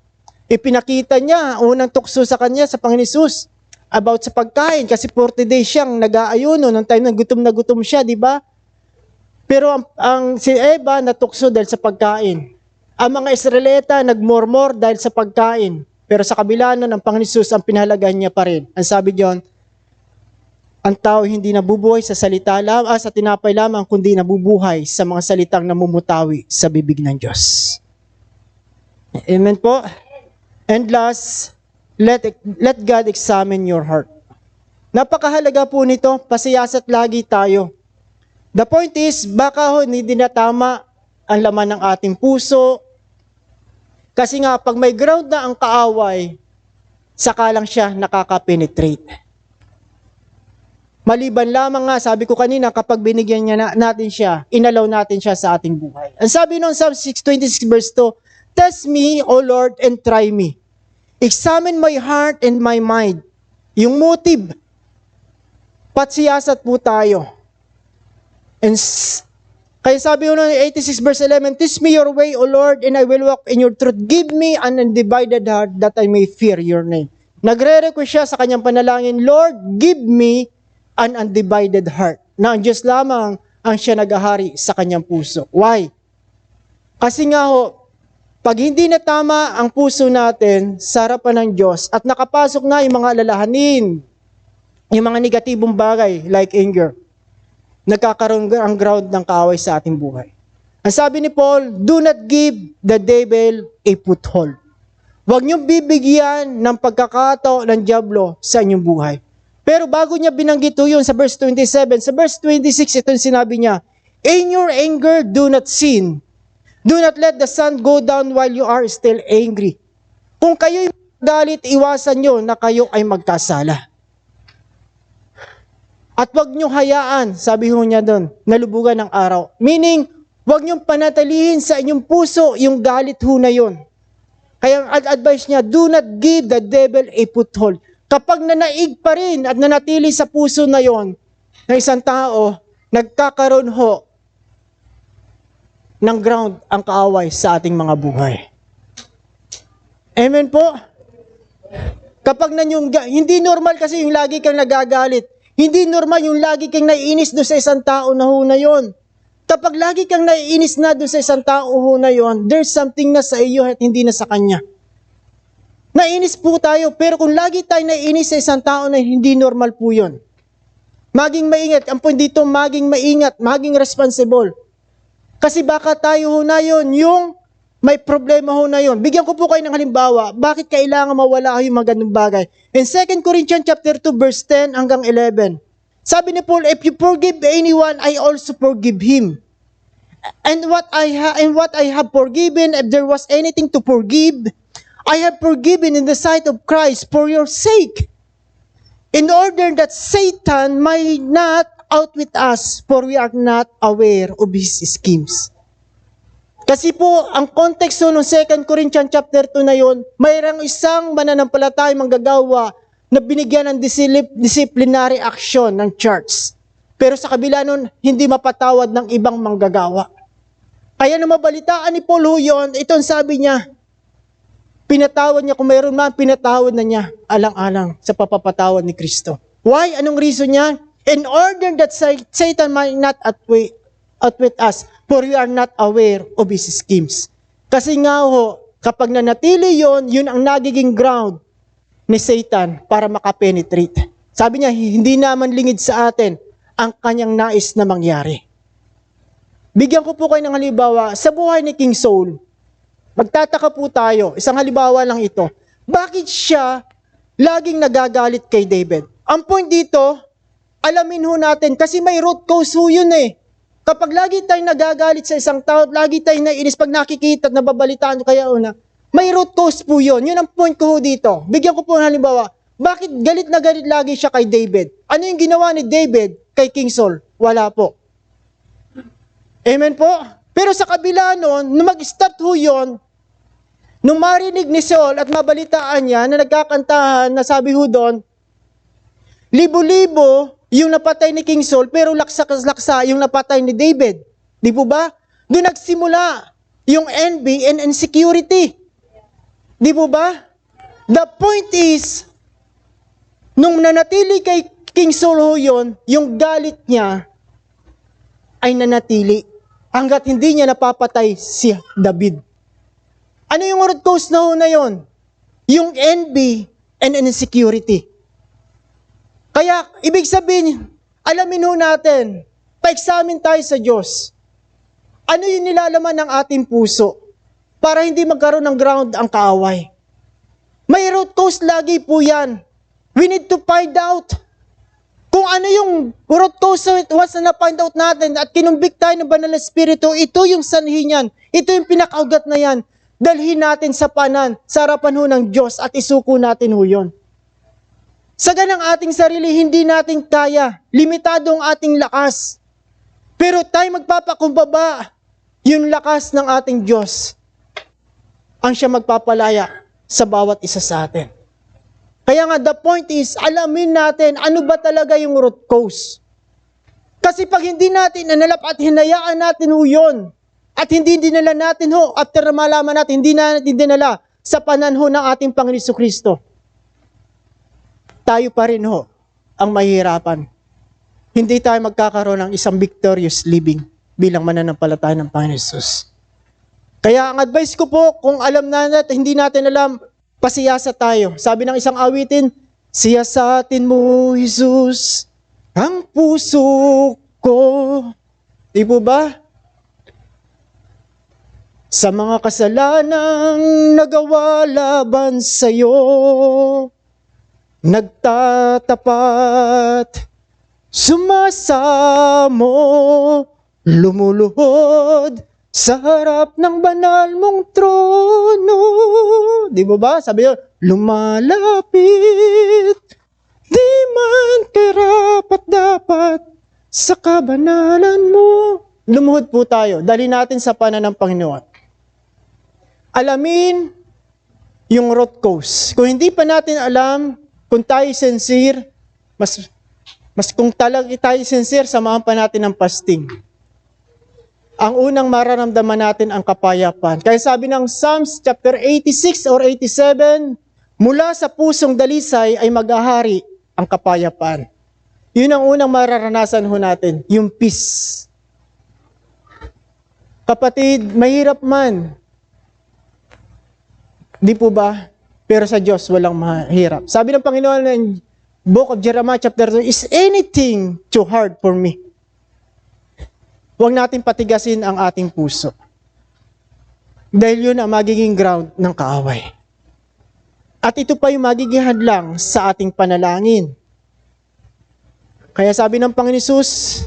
Ipinakita niya, unang tukso sa kanya sa Panginoon Hesus, about sa pagkain. Kasi 40 days siyang nag-aayuno, nung time na gutom siya, di ba? Pero si Eva natukso dahil sa pagkain. Ang mga Israelita nagmurmur dahil sa pagkain. Pero sa kabila nun, ang Panginoon Jesus ang pinahalagan niya pa rin. Ang sabi diyon, ang tao hindi nabubuhay sa salita lamang, sa tinapay lamang, kundi nabubuhay sa mga salitang namumutawi sa bibig ng Diyos. Amen po. And last, let God examine your heart. Napakahalaga po nito, pasiyasat lagi tayo. The point is, baka hindi na tama ang laman ng ating puso. Kasi nga, pag may ground na ang kaaway, saka lang siya nakaka-penetrate. Maliban lamang nga, sabi ko kanina, kapag binigyan natin siya, inalaw natin siya sa ating buhay. Ang sabi noon, Psalm 6:26 verse 2, Test me, O Lord, and try me. Examine my heart and my mind. Yung motive, patsiyasat po tayo. And kaya sabi ko noon, 86 verse 11, Teach me your way, O Lord, and I will walk in your truth. Give me an undivided heart that I may fear your name. Nagre-request siya sa kanyang panalangin, Lord, give me an undivided heart. Na ang Diyos lamang ang siya nagahari sa kanyang puso. Why? Kasi nga ho, pag hindi na tama ang puso natin sa harapan ng Diyos at nakapasok na yung mga alalahanin, yung mga negatibong bagay like anger, nagkakaroon ang ground ng kaaway sa ating buhay. Ang sabi ni Paul, do not give the devil a foothold. Huwag niyong bibigyan ng pagkakataon ng diablo sa inyong buhay. Pero bago niya binanggit yun sa verse 27, sa verse 26, ito yung sinabi niya, in your anger, do not sin. Do not let the sun go down while you are still angry. Kung kayo'y galit, iwasan nyo na kayo ay magkasala. At wag nyo hayaan, sabi ho niya doon, nalubugan ng araw. Meaning, wag nyo panatilihin sa inyong puso yung galit ho na yun. Kaya ang advice niya, do not give the devil a foothold. Kapag nanaig pa rin at nanatili sa puso na yon ng isang tao, nagkakaroon ho ng ground ang kaaway sa ating mga buhay. Amen po? Kapag hindi normal kasi yung lagi kang nagagalit. Hindi normal yung lagi kang naiinis doon sa isang tao na ho na yon. Kapag lagi kang naiinis na doon sa isang tao ho na yon, there's something na sa iyo at hindi na sa kanya. Naiinis po tayo, pero kung lagi tayo naiinis sa isang tao na hindi normal po yun. Maging maingat. Ang point dito, maging maingat, maging responsible. Kasi baka tayo ho na yun, yung may problema ho na yun. Bigyan ko po kayo ng halimbawa, bakit kailangan mawala yung mga ganung bagay. In 2 Corinthians chapter 2 verse 10 hanggang 11, sabi ni Paul, if you forgive anyone, I also forgive him. And what I have forgiven, if there was anything to forgive, I have forgiven in the sight of Christ for your sake, in order that Satan might not outwit us, for we are not aware of his schemes. Kasi po, ang context ng 2 Corinthians chapter 2 na yun, mayroong isang mananampalatay manggagawa na binigyan ng disciplinary action ng church. Pero sa kabila nun, hindi mapatawad ng ibang manggagawa. Kaya nung mabalitaan ni Paul ho yun, itong sabi niya, pinatawad niya, kung mayroon man, pinatawad na niya, alang-alang sa papapatawad ni Kristo. Why? Anong reason niya? In order that Satan might not outwit us, for we are not aware of his schemes. Kasi nga ho, kapag nanatili yon, yun ang nagiging ground ni Satan para makapenetrate. Sabi niya, hindi naman lingid sa atin ang kanyang nais na mangyari. Bigyan ko po kayo ng halimbawa, sa buhay ni King Saul, magtataka po tayo, isang halimbawa lang ito, bakit siya laging nagagalit kay David? Ang point dito, alamin ho natin, kasi may root cause ho yun eh. Kapag lagi tayong nagagalit sa isang tao, lagi tayong naiinis pag nakikita at nababalitaan kaya una, may root cause po yun. Yun ang point ko ho dito. Bigyan ko po ng halimbawa, bakit galit na galit lagi siya kay David? Ano yung ginawa ni David kay King Saul? Wala po. Amen po? Pero sa kabila nun, nung mag-start ho yun, nung marinig ni Saul at mabalitaan niya na nagkakantahan na sabi ho doon, libo-libo yung napatay ni King Saul, pero laksa-laksa yung napatay ni David. Di po ba? Doon nagsimula yung envy and insecurity. Di po ba? The point is, nung nanatili kay King Saul ho yun, yung galit niya ay nanatili hanggat hindi niya napapatay si David. Ano yung root cause na ho na yun? yung envy and insecurity. Kaya, ibig sabihin, alamin ho natin, pa-examine tayo sa Diyos. Ano yung nilalaman ng ating puso para hindi magkaroon ng ground ang kaaway? May root cause lagi po yan. We need to find out kung ano yung root cause. Once na na-find out natin at kinumbik tayo ng banal na espiritu, ito yung sanhi niyan. Ito yung pinakaugat na yan. Dalhin natin sa harapan ho ng Diyos at isuko natin ho yun. Sa ganang ating sarili, hindi natin kaya. Limitado ang ating lakas. Pero tayo magpapakumbaba. Yung lakas ng ating Diyos ang siya magpapalaya sa bawat isa sa atin. Kaya nga, the point is, alamin natin ano ba talaga yung root cause. Kasi pag hindi natin nanalap at hinayaan natin ho yun, at hindi dinala natin ho, after na malaman natin, hindi natin dinala sa pananho ng ating Panginoon Jesucristo, tayo pa rin ho ang mahihirapan. Hindi tayo magkakaroon ng isang victorious living bilang mananampalataya ng Panginoon Jesus. Kaya ang advice ko po, kung alam natin, hindi natin alam, pasiyasa tayo. Sabi ng isang awitin, siyasatin mo, Jesus, ang puso ko. Di po ba? Sa mga kasalanang nagawa laban sa'yo, nagtatapat, sumasamo, lumuluhod sa harap ng banal mong trono. Di mo ba? Sabi yun, lumalapit, di man karapat dapat sa kabanalan mo. Lumuhod po tayo. Dali natin sa pana ng Panginoon. Alamin yung root cause. Kung hindi pa natin alam, kung tayo sincere, mas kung talagang tayo sincere, samahan pa natin ng fasting. Ang unang mararamdaman natin ang kapayapaan. Kaya sabi ng Psalms chapter 86 or 87, mula sa pusong dalisay ay mag-ahari ang kapayapaan. Yun ang unang mararanasan ho natin, yung peace. Kapatid, mahirap man. Di po ba? Pero sa Diyos walang mahirap. Sabi ng Panginoon ng Book of Jeremiah chapter 2, is anything too hard for me? Huwag natin patigasin ang ating puso. Dahil yun ang magiging ground ng kaaway. At ito pa yung magiging hadlang sa ating panalangin. Kaya sabi ng Panginoon Hesus,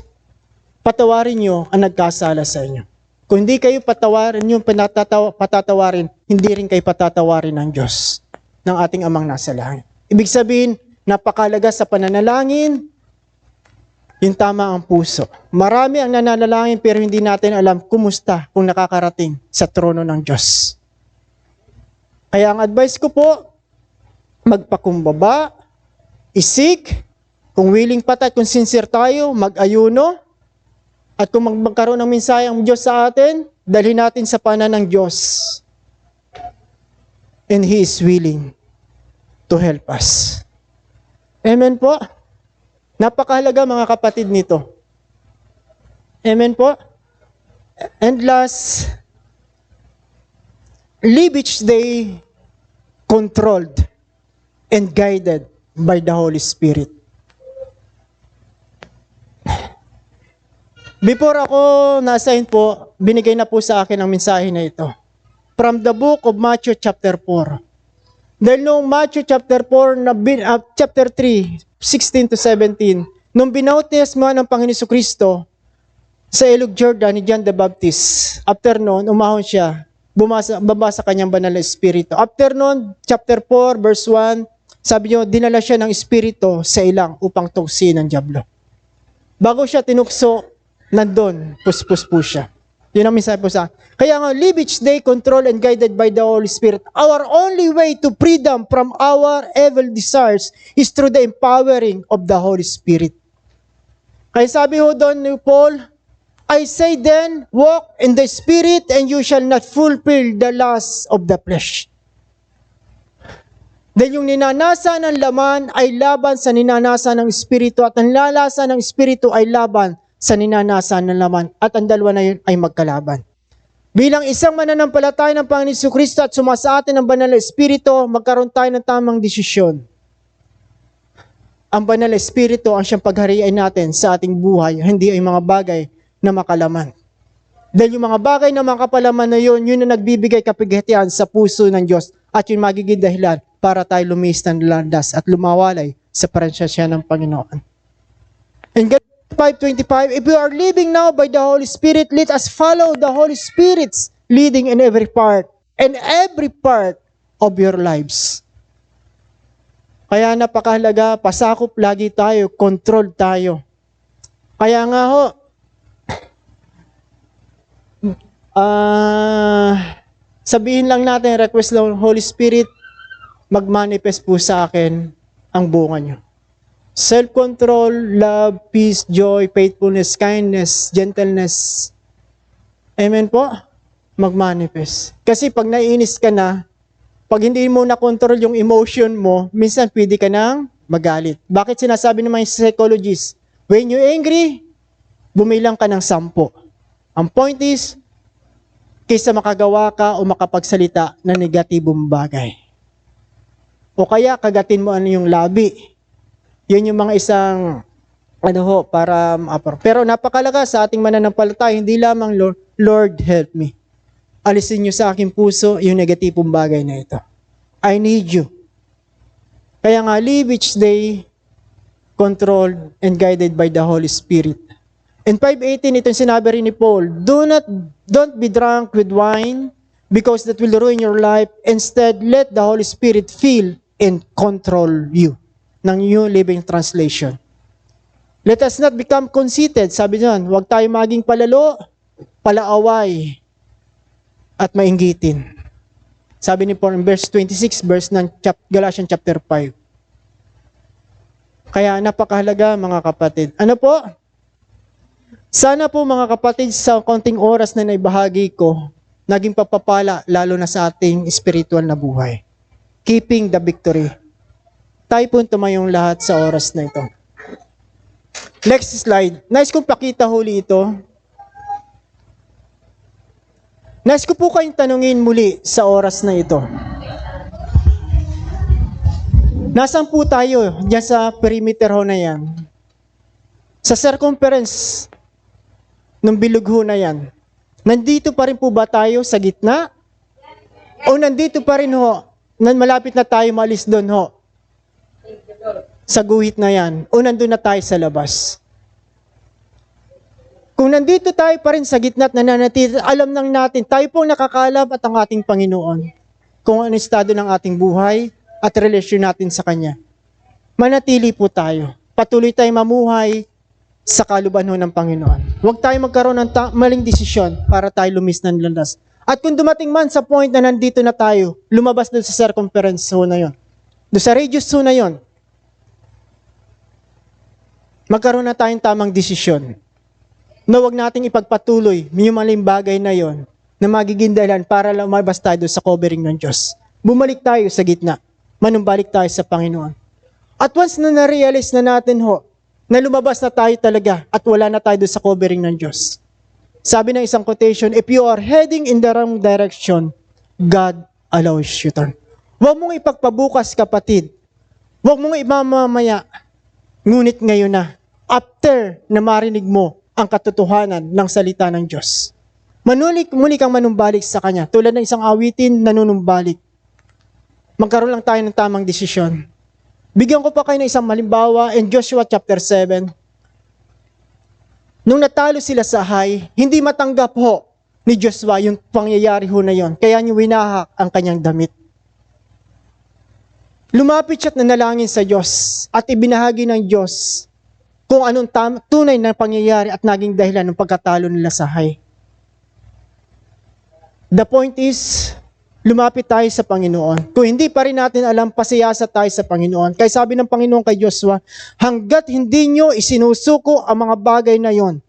patawarin nyo ang nagkasala sa inyo. Kung hindi kayo patawarin yung patatawarin, hindi rin kayo patatawarin ng Diyos, ng ating Amang nasa langit. Ibig sabihin, napakalaga sa pananalangin, yung tama ang puso. Marami ang nananalangin pero hindi natin alam kumusta kung nakakarating sa trono ng Diyos. Kaya ang advice ko po, magpakumbaba, isik, kung willing pa tayo, kung sincere tayo, mag-ayuno, at kung magkaroon ng mensahe ang Diyos sa atin, dalhin natin sa panan ng Diyos. And He is willing to help us. Amen po? Napakahalaga mga kapatid nito. Amen po? And last, live each day controlled and guided by the Holy Spirit. Before ako na-assign po, binigay na po sa akin ang mensahe na ito. From the book of Matthew chapter 4. Dahil noong Matthew chapter 4, chapter 3, 16 to 17, nung binautismo ng Panginoon Jesucristo sa Ilog Jordan ni John the Baptist, after noon, umahon siya, babasa kanyang banal na espiritu. After noon, chapter 4, verse 1, sabi niyo, dinala siya ng espiritu sa ilang upang tuksin ng dyablo. Bago siya tinukso, nandun, puspus po siya. Yun ang mensahe po sa kaya nga, live each day controlled and guided by the Holy Spirit. Our only way to freedom from our evil desires is through the empowering of the Holy Spirit. Kaya sabi ho doon ni Paul, I say then, walk in the Spirit and you shall not fulfill the lusts of the flesh. Dahil yung ninanasa ng laman ay laban sa ninanasa ng Espiritu at ang lalasa ng Espiritu ay laban sa ninanasa ng laman at ang dalawa na yun ay magkalaban. Bilang isang mananampalataya ng Panginoon Jesucristo at sumasa atin ng Banal na Espiritu, magkaroon tayo ng tamang desisyon. Ang Banal na Espiritu ang siyang pagharian natin sa ating buhay, hindi ay mga bagay na makalaman. Dahil yung mga bagay na makapalaman na yun na nagbibigay kapighatian sa puso ng Diyos at yung magiging dahilan para tayo lumis ng landas at lumawalay sa presensya ng Panginoon. In Galatians 5:25, if we are living now by the Holy Spirit, let us follow the Holy Spirit's leading in every part of your lives. Kaya napakahalaga, pasakop lagi tayo, control tayo. Kaya nga ho, sabihin lang natin, request lang, Holy Spirit, mag-manifest po sa akin ang bunga nyo. Self-control, love, peace, joy, faithfulness, kindness, gentleness. Amen po? Mag-manifest. Kasi pag naiinis ka na, pag hindi mo na-control yung emotion mo, minsan pwede ka nang magalit. Bakit sinasabi ng mga psychologists? When you're angry, bumilang ka ng 10. Ang point is, kaysa makagawa ka o makapagsalita ng negatibong bagay. O kaya kagatin mo ano yung labi. Yun yung mga isang para pero napakalaga sa ating mananampalataya, hindi lamang Lord help me. Alisin niyo sa aking puso yung negatibong bagay na ito. I need you. Kaya nga, live each day controlled and guided by the Holy Spirit. In 5:18, ito yung sinabi rin ni Paul, don't be drunk with wine because that will ruin your life. Instead, let the Holy Spirit fill and control you. Ng New Living Translation. Let us not become conceited. Sabi niyan, huwag tayo maging palalo, palaaway, at mainggitin. Sabi ni Paul in verse 26, verse ng Galatians chapter 5. Kaya napakahalaga mga kapatid. Ano po? Sana po mga kapatid sa konting oras na naibahagi ko, naging papapala lalo na sa ating spiritual na buhay. Keeping the victory. Tayo po tumayong lahat sa oras na ito. Next slide. Nice kong pakita huli ito. Nice ko po kayong tanungin muli sa oras na ito. Nasaan po tayo? Diyan sa perimeter ho na yan. Sa circumference ng bilog ho na yan. Nandito pa rin po ba tayo sa gitna? O nandito pa rin ho? Malapit na tayo maalis doon ho? Sa guhit na yan, o nandun na tayo sa labas. Kung nandito tayo pa rin sa gitna at nananatili, alam nang natin, tayo pong nakakalab at ang ating Panginoon. Kung ano estado ng ating buhay at relasyon natin sa Kanya. Manatili po tayo. Patuloy tayong mamuhay sa kaluban ng Panginoon. Huwag tayo magkaroon ng maling desisyon para tayo lumis ng landas. At kung dumating man sa point na nandito na tayo, lumabas doon sa circumference ho na yon. Doon sa radius ho na yon, magkaroon na tayong tamang desisyon na huwag nating ipagpatuloy yung maling bagay na yon na magiging dahilan para lumabas tayo sa covering ng Diyos. Bumalik tayo sa gitna. Manumbalik tayo sa Panginoon. At once na na-realize na natin ho, na lumabas na tayo talaga at wala na tayo sa covering ng Diyos. Sabi ng isang quotation, if you are heading in the wrong direction, God allows you to turn. Huwag mong ipagpabukas, kapatid. Huwag mong imamamaya. Ngunit ngayon na, after na marinig mo ang katotohanan ng salita ng Diyos. Muli kang manumbalik sa Kanya. Tulad ng isang awitin, nanunumbalik. Magkaroon lang tayo ng tamang desisyon. Bigyan ko pa kayo ng isang malimbawa in Joshua chapter 7. Nung natalo sila sa Hai, hindi matanggap ho ni Joshua yung pangyayari ho na yon. Kaya niya winahak ang kanyang damit. Lumapit siya't nanalangin sa Diyos at ibinahagi ng Diyos kung anong tunay na pangyayari at naging dahilan ng pagkatalo nila sa Hai. The point is, lumapit tayo sa Panginoon. Kung hindi pa rin natin alam, pasiyasa tayo sa Panginoon. Kaya sabi ng Panginoon kay Joshua, hanggat hindi nyo isinusuko ang mga bagay na yon,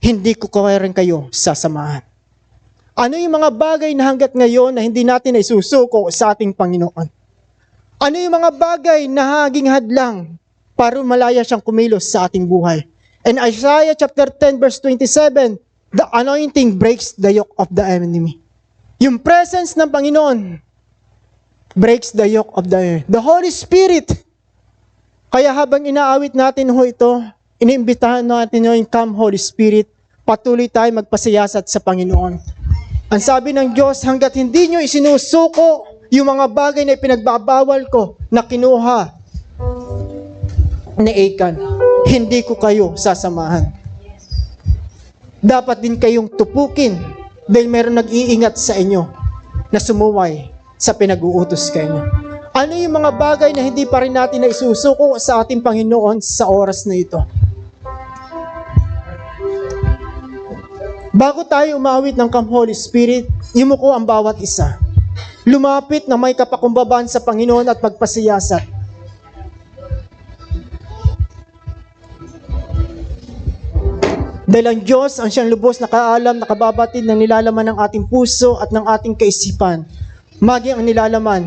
hindi ko rin kayo sasamahan. Ano yung mga bagay na hanggat ngayon na hindi natin isusuko sa ating Panginoon? Ano yung mga bagay na haging hadlang para malaya siyang kumilos sa ating buhay? In Isaiah chapter 10 verse 27, The anointing breaks the yoke of the enemy. Yung presence ng Panginoon breaks the yoke of the enemy. The Holy Spirit. Kaya habang inaawit natin ho ito, iniimbitahan natin yung Come Holy Spirit, patuloy tayo magpasiyasat sa Panginoon. Ang sabi ng Diyos, hanggat hindi nyo isinusuko yung mga bagay na ipinagbabawal ko na kinuha ni Achan, hindi ko kayo sasamahan. Dapat din kayong tupukin dahil meron nag-iingat sa inyo na sumuway sa pinag-uutos kayo. Ano yung mga bagay na hindi pa rin natin na isusuko sa ating Panginoon sa oras na ito? Bago tayo umawit ng Come Holy Spirit, yumuko ang bawat isa. Lumapit na may kapakumbabaan sa Panginoon at magpasiyasat. Dahil ang Diyos ang siyang lubos na kaalam, nakababatid ng nilalaman ng ating puso at ng ating kaisipan, maging ang nilalaman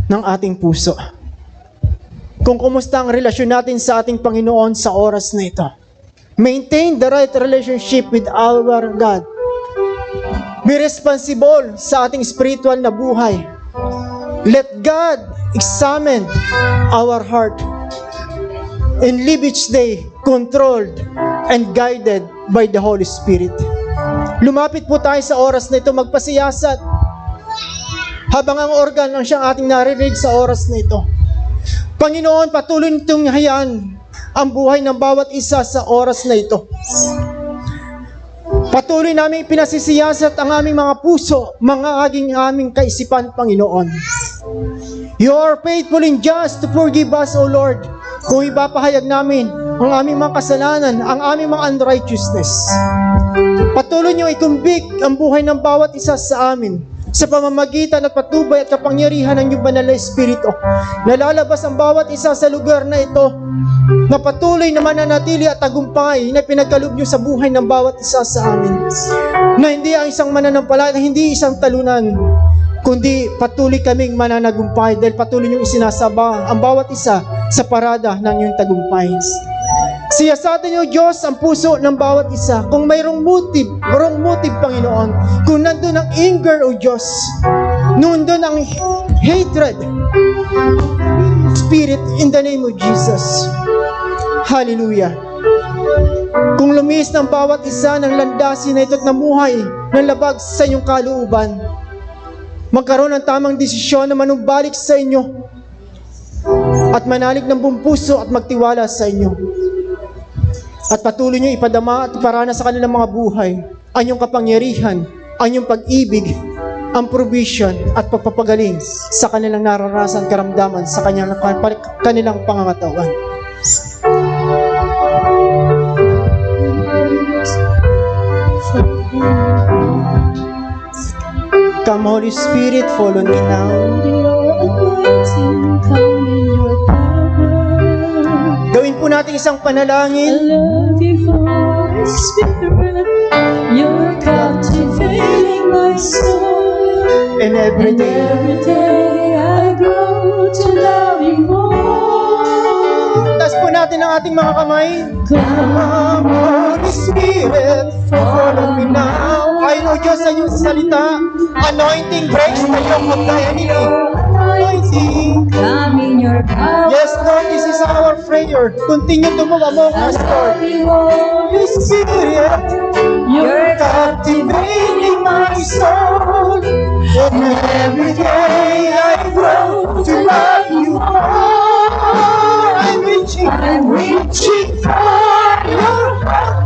ng ating puso. Kung kumusta ang relasyon natin sa ating Panginoon sa oras na ito. Maintain the right relationship with our God. Be responsible sa ating spiritual na buhay. Let God examine our heart and live each day controlled and guided by the Holy Spirit. Lumapit po tayo sa oras na ito, magpasiyasat. Habang ang organ ang siyang ating naririnig sa oras na ito. Panginoon, patuloy nitong hayaan ang buhay ng bawat isa sa oras na ito. Patuloy namin pinasisiyasat ang aming mga puso, mga aming kaisipan, Panginoon. You are faithful and just to forgive us, O Lord, kung ipapahayag namin ang aming mga kasalanan, ang aming mga unrighteousness. Patuloy niyo i-convict ang buhay ng bawat isa sa amin sa pamamagitan at patubay at kapangyarihan ng iyong banal na Espiritu. Nalalabas ang bawat isa sa lugar na ito na patuloy na mananatili at tagumpay na pinagkaloob niyo sa buhay ng bawat isa sa amin. Na hindi ang isang mananampalataya, hindi isang talunan, kundi patuloy kaming mananagumpay dahil patuloy niyong isinasaba ang bawat isa sa parada ng iyong tagumpay. Siyasatin niyo, Diyos, ang puso ng bawat isa. Kung mayroong wrong motive, Panginoon, kung nandun ang anger, O Diyos, nandun ang hatred, Spirit, in the name of Jesus. Hallelujah. Kung lumis ng bawat isa ng landasin na ito at namuhay ng labag sa inyong kalooban, magkaroon ng tamang desisyon na manumbalik sa inyo at manalig ng buong puso at magtiwala sa inyo. At patuloy nyo ipadama at iparana sa kanilang mga buhay ang iyong kapangyarihan, ang iyong pag-ibig, ang provision at pagpapagaling sa kanilang nararasan, karamdaman, sa kanilang pangangatawan. Come Holy Spirit, follow me now. Gawin po natin isang panalangin. I love you, Holy Spirit. You're captivating my soul. And every day I grow to love you more. taas po natin ang ating mga kamay. Come, Holy Spirit, follow me now. I know Diyos sa iyong salita, anointing breaks the yoke of the enemy. Anointing. come in your power. Yes, Lord, this is our prayer. Continue to move among us, Lord. Holy Spirit, You're captivating my soul. And every day I grow to love you more. I'm reaching for your heart.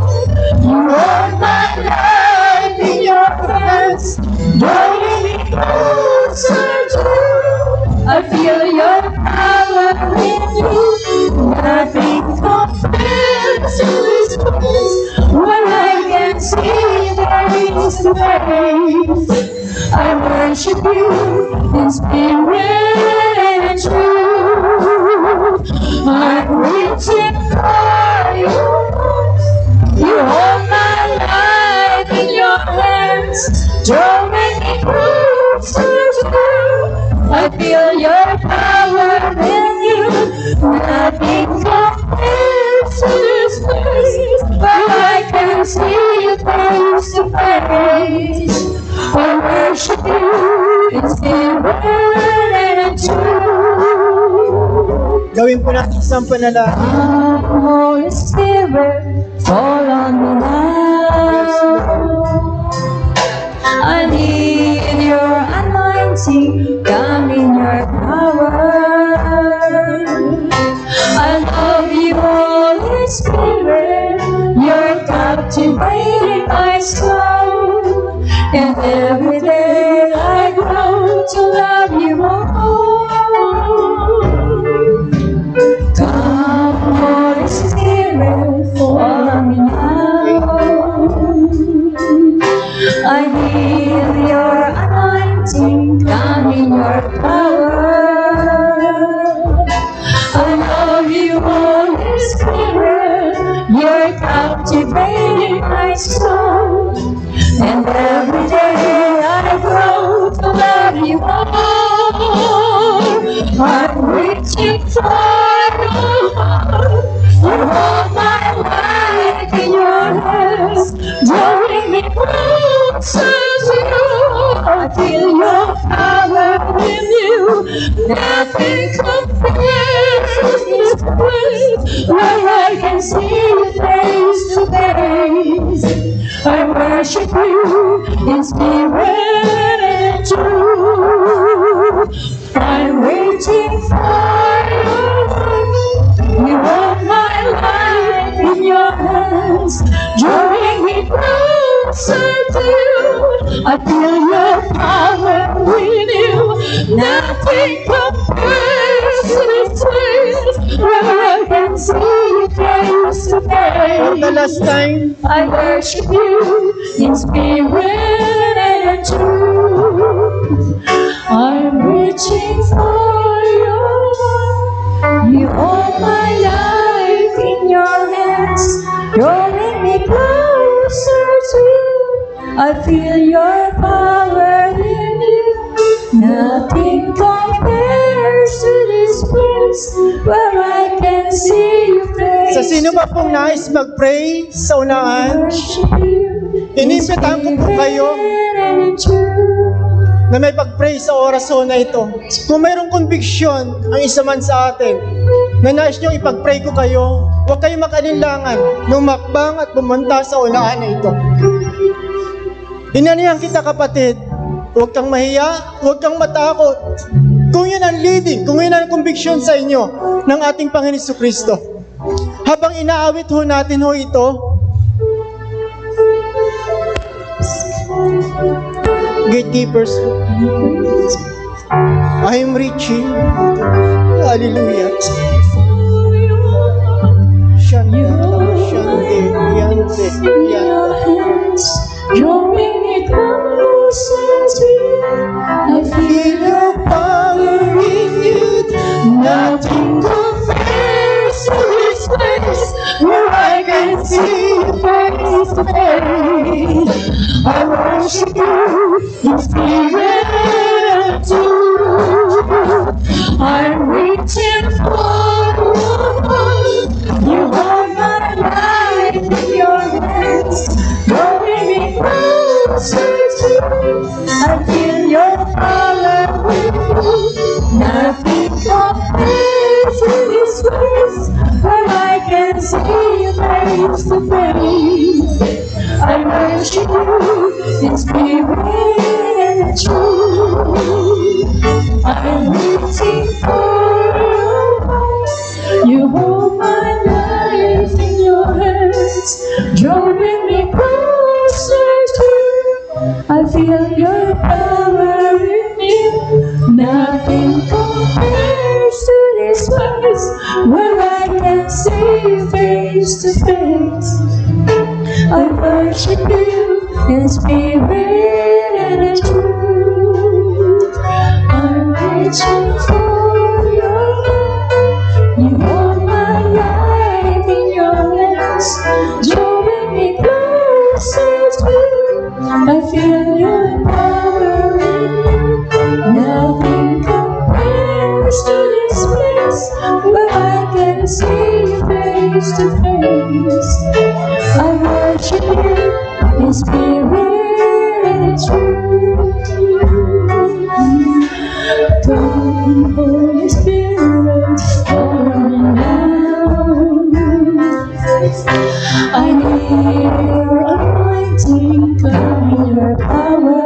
You hold my life in your hands. Drawing me closer to you. I feel your power in you. Nothing compares to this place. When I can see face to face, I worship you in spirit and truth. I'm reaching for you. You hold my life in your hands. Draw me closer to you. I feel your power in you. Nothing compares to this place. But I can see you you face to face. I worship you in spirit and in truth. Gawin po natin isang panalangin. Come, Holy Spirit, fall on me now. I need your anointing, come in your power. I love you, Holy Spirit, you're captivating my soul. And every day I grow to love you more. Come, Holy Spirit, fall on me now. I need your anointing, come in your power. I love you, Holy Spirit, you're captivating my soul. And every day I grow to love you more. I'm reaching for your heart. You hold my life in your hands, drawing me closer to you. I feel your power in you. Nothing compares to this place where I can see you face to face. I worship you in spirit and truth. I'm waiting for you. You hold my life in your hands, drawing me closer to you. I feel your power in you. Nothing compares to this place where I can see you face to For the face. last time, I worship you in spirit and truth. I'm reaching for you. You hold my life in your hands, drawing me closer to you. I feel your power in you. Nothing compares to this place where I can see you face. sa sino ba pong nais mag-pray sa unahan, inimbitahan ko po kayo na may pag-pray sa oras na ito. Kung mayroong conviction ang isa man sa atin na nais niyong ipag-pray ko kayo, huwag kayong mag-alinlangan lumakbang at pumunta sa unahan na ito. Inanihan kita, kapatid. Huwag kang mahiya, huwag kang matakot. Kung yun ang leading, kung yun ang conviction sa inyo ng ating Panginoon Jesucristo. Habang inaawit ho natin ho ito, gatekeepers, I am reaching. Hallelujah. Shante, shante, yante, yante. Drawing me closer to you, I feel your power in you. Nothing compares to this place where I can see you face to face. I worship you in spirit and truth. I'm reaching for you. You hold my life in your hands, drawing me closer to you. I feel your power with you. Nothing compares to this place where I can see you face to face. I worship you in spirit and truth. I'm waiting for you. You hold my life in your hands, drawing me closer to you. I feel your power in me. Nothing compares to this place where I can see you face to face. I worship you in spirit and in truth. I'm reaching for you. You hold my life in your hands, drawing me closer to you. I feel your power in me. Nothing compares to this place where I can see you face to face. I worship you Spirit and truth. Come, Holy Spirit, follow me now. I need your anointing, come in your power.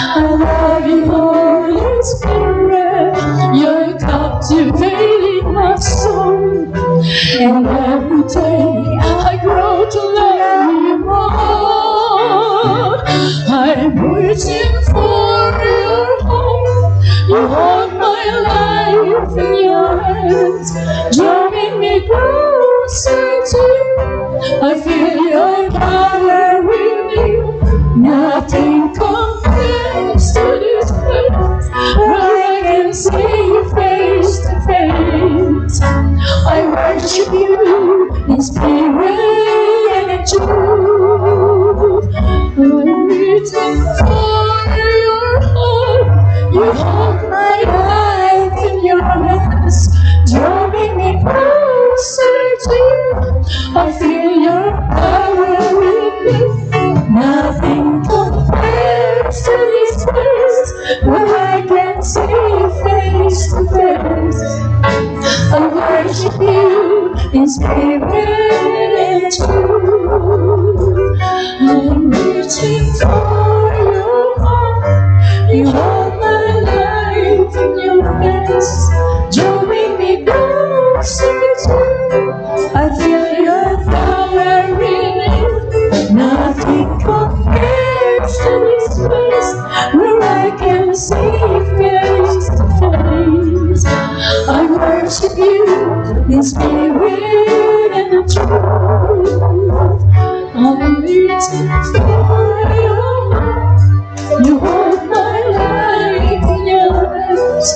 I love you, Holy Spirit, you're captivating my soul. And every day I grow to love you more. I'm waiting for your home. You hold my life in your hands, drawing me closer to you. I feel your power with you. Nothing compares to this place where I can see you face to face. I worship you in spirit and in truth. I'm waiting for your heart. You hold my life in your hands, drawing me closer to you. I feel your power with me. Nothing compares to this place where I can see you face to face. I worship you in spirit and truth. I'm reaching for your heart. You hold my life in your hands, drawing me closer to you. I feel your power in me. Nothing compares to this place where I can see you face to face. I worship you in spirit and in truth. I'm waiting for your heart. You hold my life in your hands,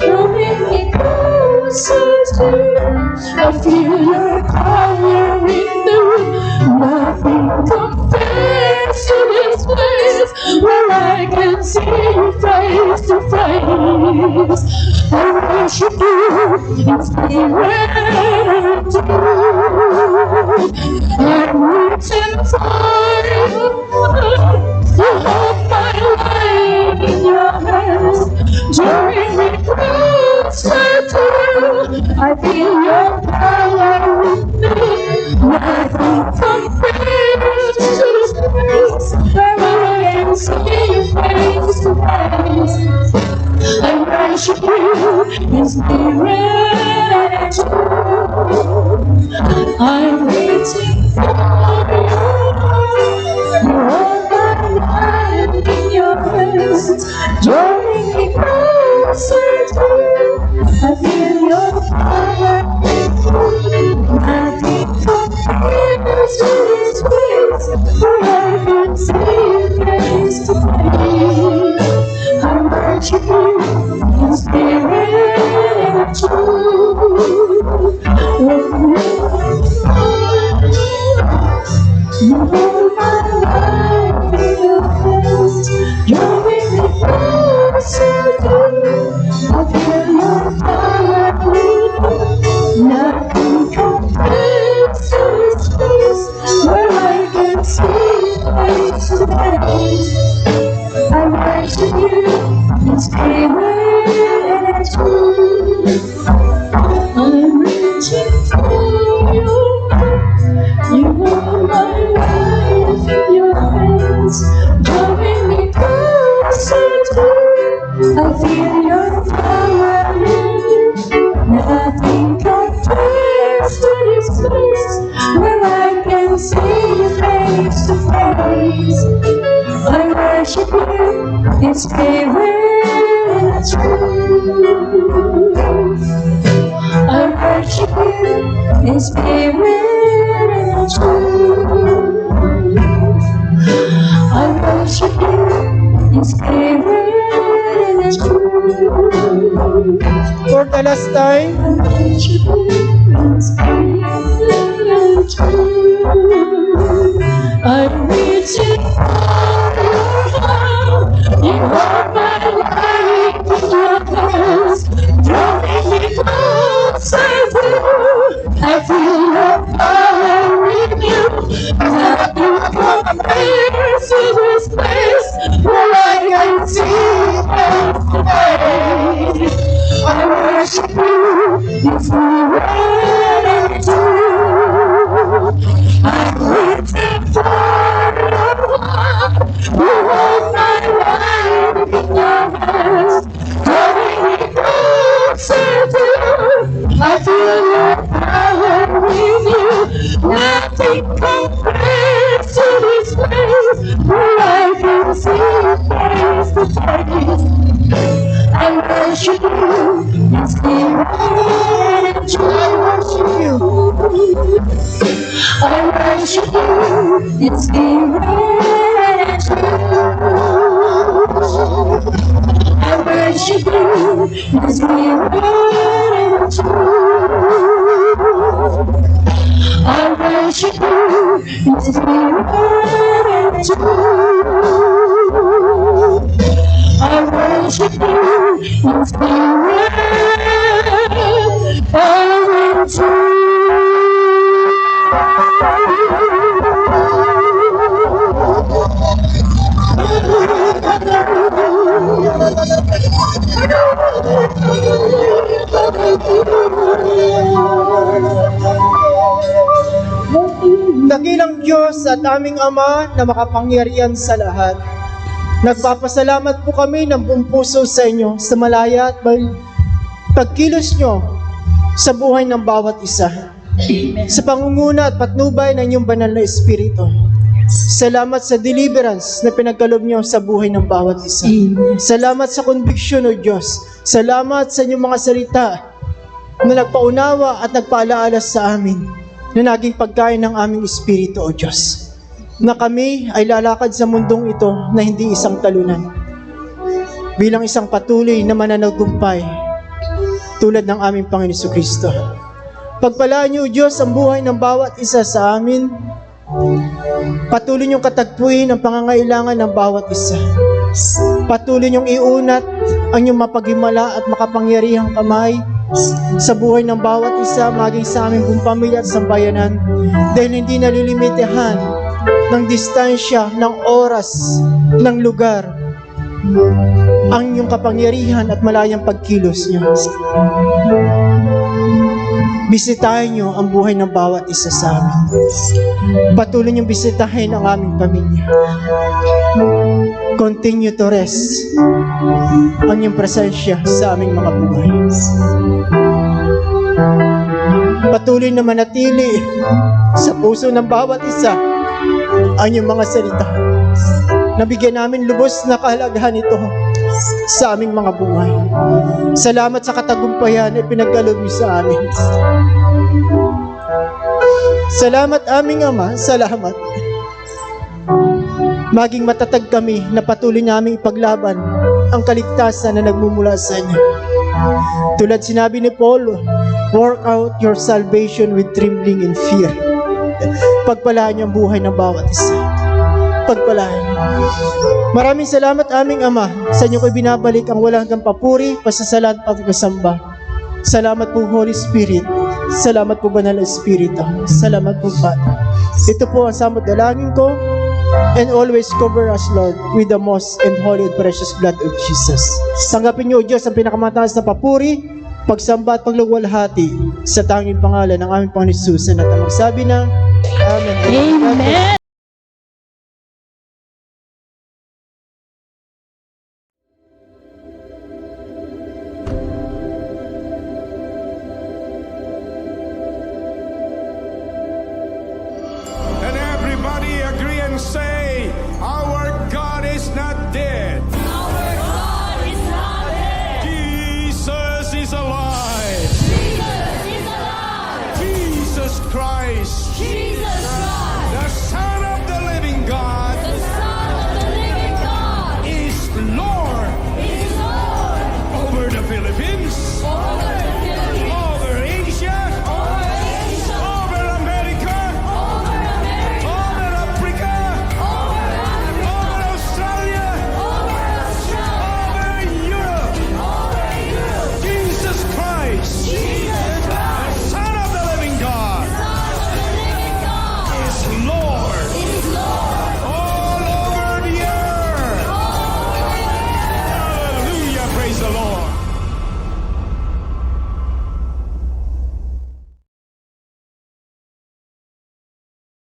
drawing me closer to you. I feel your power in the room. Nothing compares to this place where I can see you face to face. I worship you in spirit and truth. I'm waiting for you. You hold my life in your hands, drawing me closer to you. I feel your power with me. Nothing compares to this place where I can see you face to face. I worship you in spirit and truth. I'm waiting for you. You hold my life in your hands, drawing me closer to you. I feel your power with me. Nothing compares to this place where I can see you face to face. I worship you in spirit and truth. You hold my life in your hands, drawing me closer to you. I feel your power with me. Nothing compares to this place where I can see you face to face. I worship you in spirit and truth. I'm reaching for you. You hold my life in your hands, drawing me closer to you. I feel your power in you. Nothing compares to this place where I can see you face to face. I worship you in spirit and truth. I worship you in spirit and truth. I worship you in spirit and truth. For the last time, I worship you in spirit and truth. I'm reaching for your heart. You hold my life in your hands, drawing me closer to you. I feel your power in you. I worship you in spirit and truth. I worship you in spirit and truth. I worship you in spirit and truth. I worship you in spirit and truth. I worship you in spirit and Dakilang Diyos at aming Ama na makapangyarihan sa lahat. Nagpapasalamat po kami ng buong puso sa inyo sa malaya at pagkilos nyo sa buhay ng bawat isa. Sa pangunguna at patnubay ng inyong banal na Espiritu. Salamat sa deliverance na pinagkaloob nyo sa buhay ng bawat isa. Salamat sa conviction, O Diyos. Salamat sa inyong mga salita na nagpaunawa at nagpaalaala sa amin na naging pagkain ng aming Espiritu, O Diyos. Na kami ay lalakad sa mundong ito na hindi isang talunan. Bilang isang patuloy na mananagumpay tulad ng aming Panginoon Jesucristo. Pagpalaan niyo, O Diyos, ang buhay ng bawat isa sa amin. Patuloy niyong katagpuin ang pangangailangan ng bawat isa. Patuloy niyong iunat ang inyong mapaghimala at makapangyarihang kamay sa buhay ng bawat isa, maging sa aming buong pamilya at sambayanan, dahil hindi nalilimitahan ng distansya, ng oras, ng lugar ang inyong kapangyarihan at malayang pagkilos niyo. Bisitahin niyo ang buhay ng bawat isa sa amin. Patuloy niyong bisitahin ang aming pamilya. Continue to rest ang iyong presensya sa aming mga buhay. Patuloy na manatili sa puso ng bawat isa ang iyong mga salita. Nabigyan namin lubos na kahalagahan ito sa aming mga buhay. Salamat sa katagumpayan na pinagkaloob niyo sa amin. Salamat aming Ama, salamat. Maging matatag kami na patuloy naming ipaglaban ang kaligtasan na nagmumula sa inyo. Tulad sinabi ni Paul, work out your salvation with trembling and fear. Pagpalaan niyo ang buhay ng bawat isa. Pagpalaan niyo. Maraming salamat aming Ama. Sa inyo ko'y binabalik ang walang hanggang papuri, pasasalamat at pagkasamba. Salamat po Holy Spirit. Salamat po Banal na Espiritu. Salamat po Father. Ito po ang samot dalangin ko. And always cover us, Lord, with the most and holy and precious blood of Jesus. Tanggapin niyo, O Diyos, ang pinakamataas na papuri, pagsamba at paglugwalhati sa tanging pangalan ng aming Panginoon Jesus na magsabi ng Amen. Amen.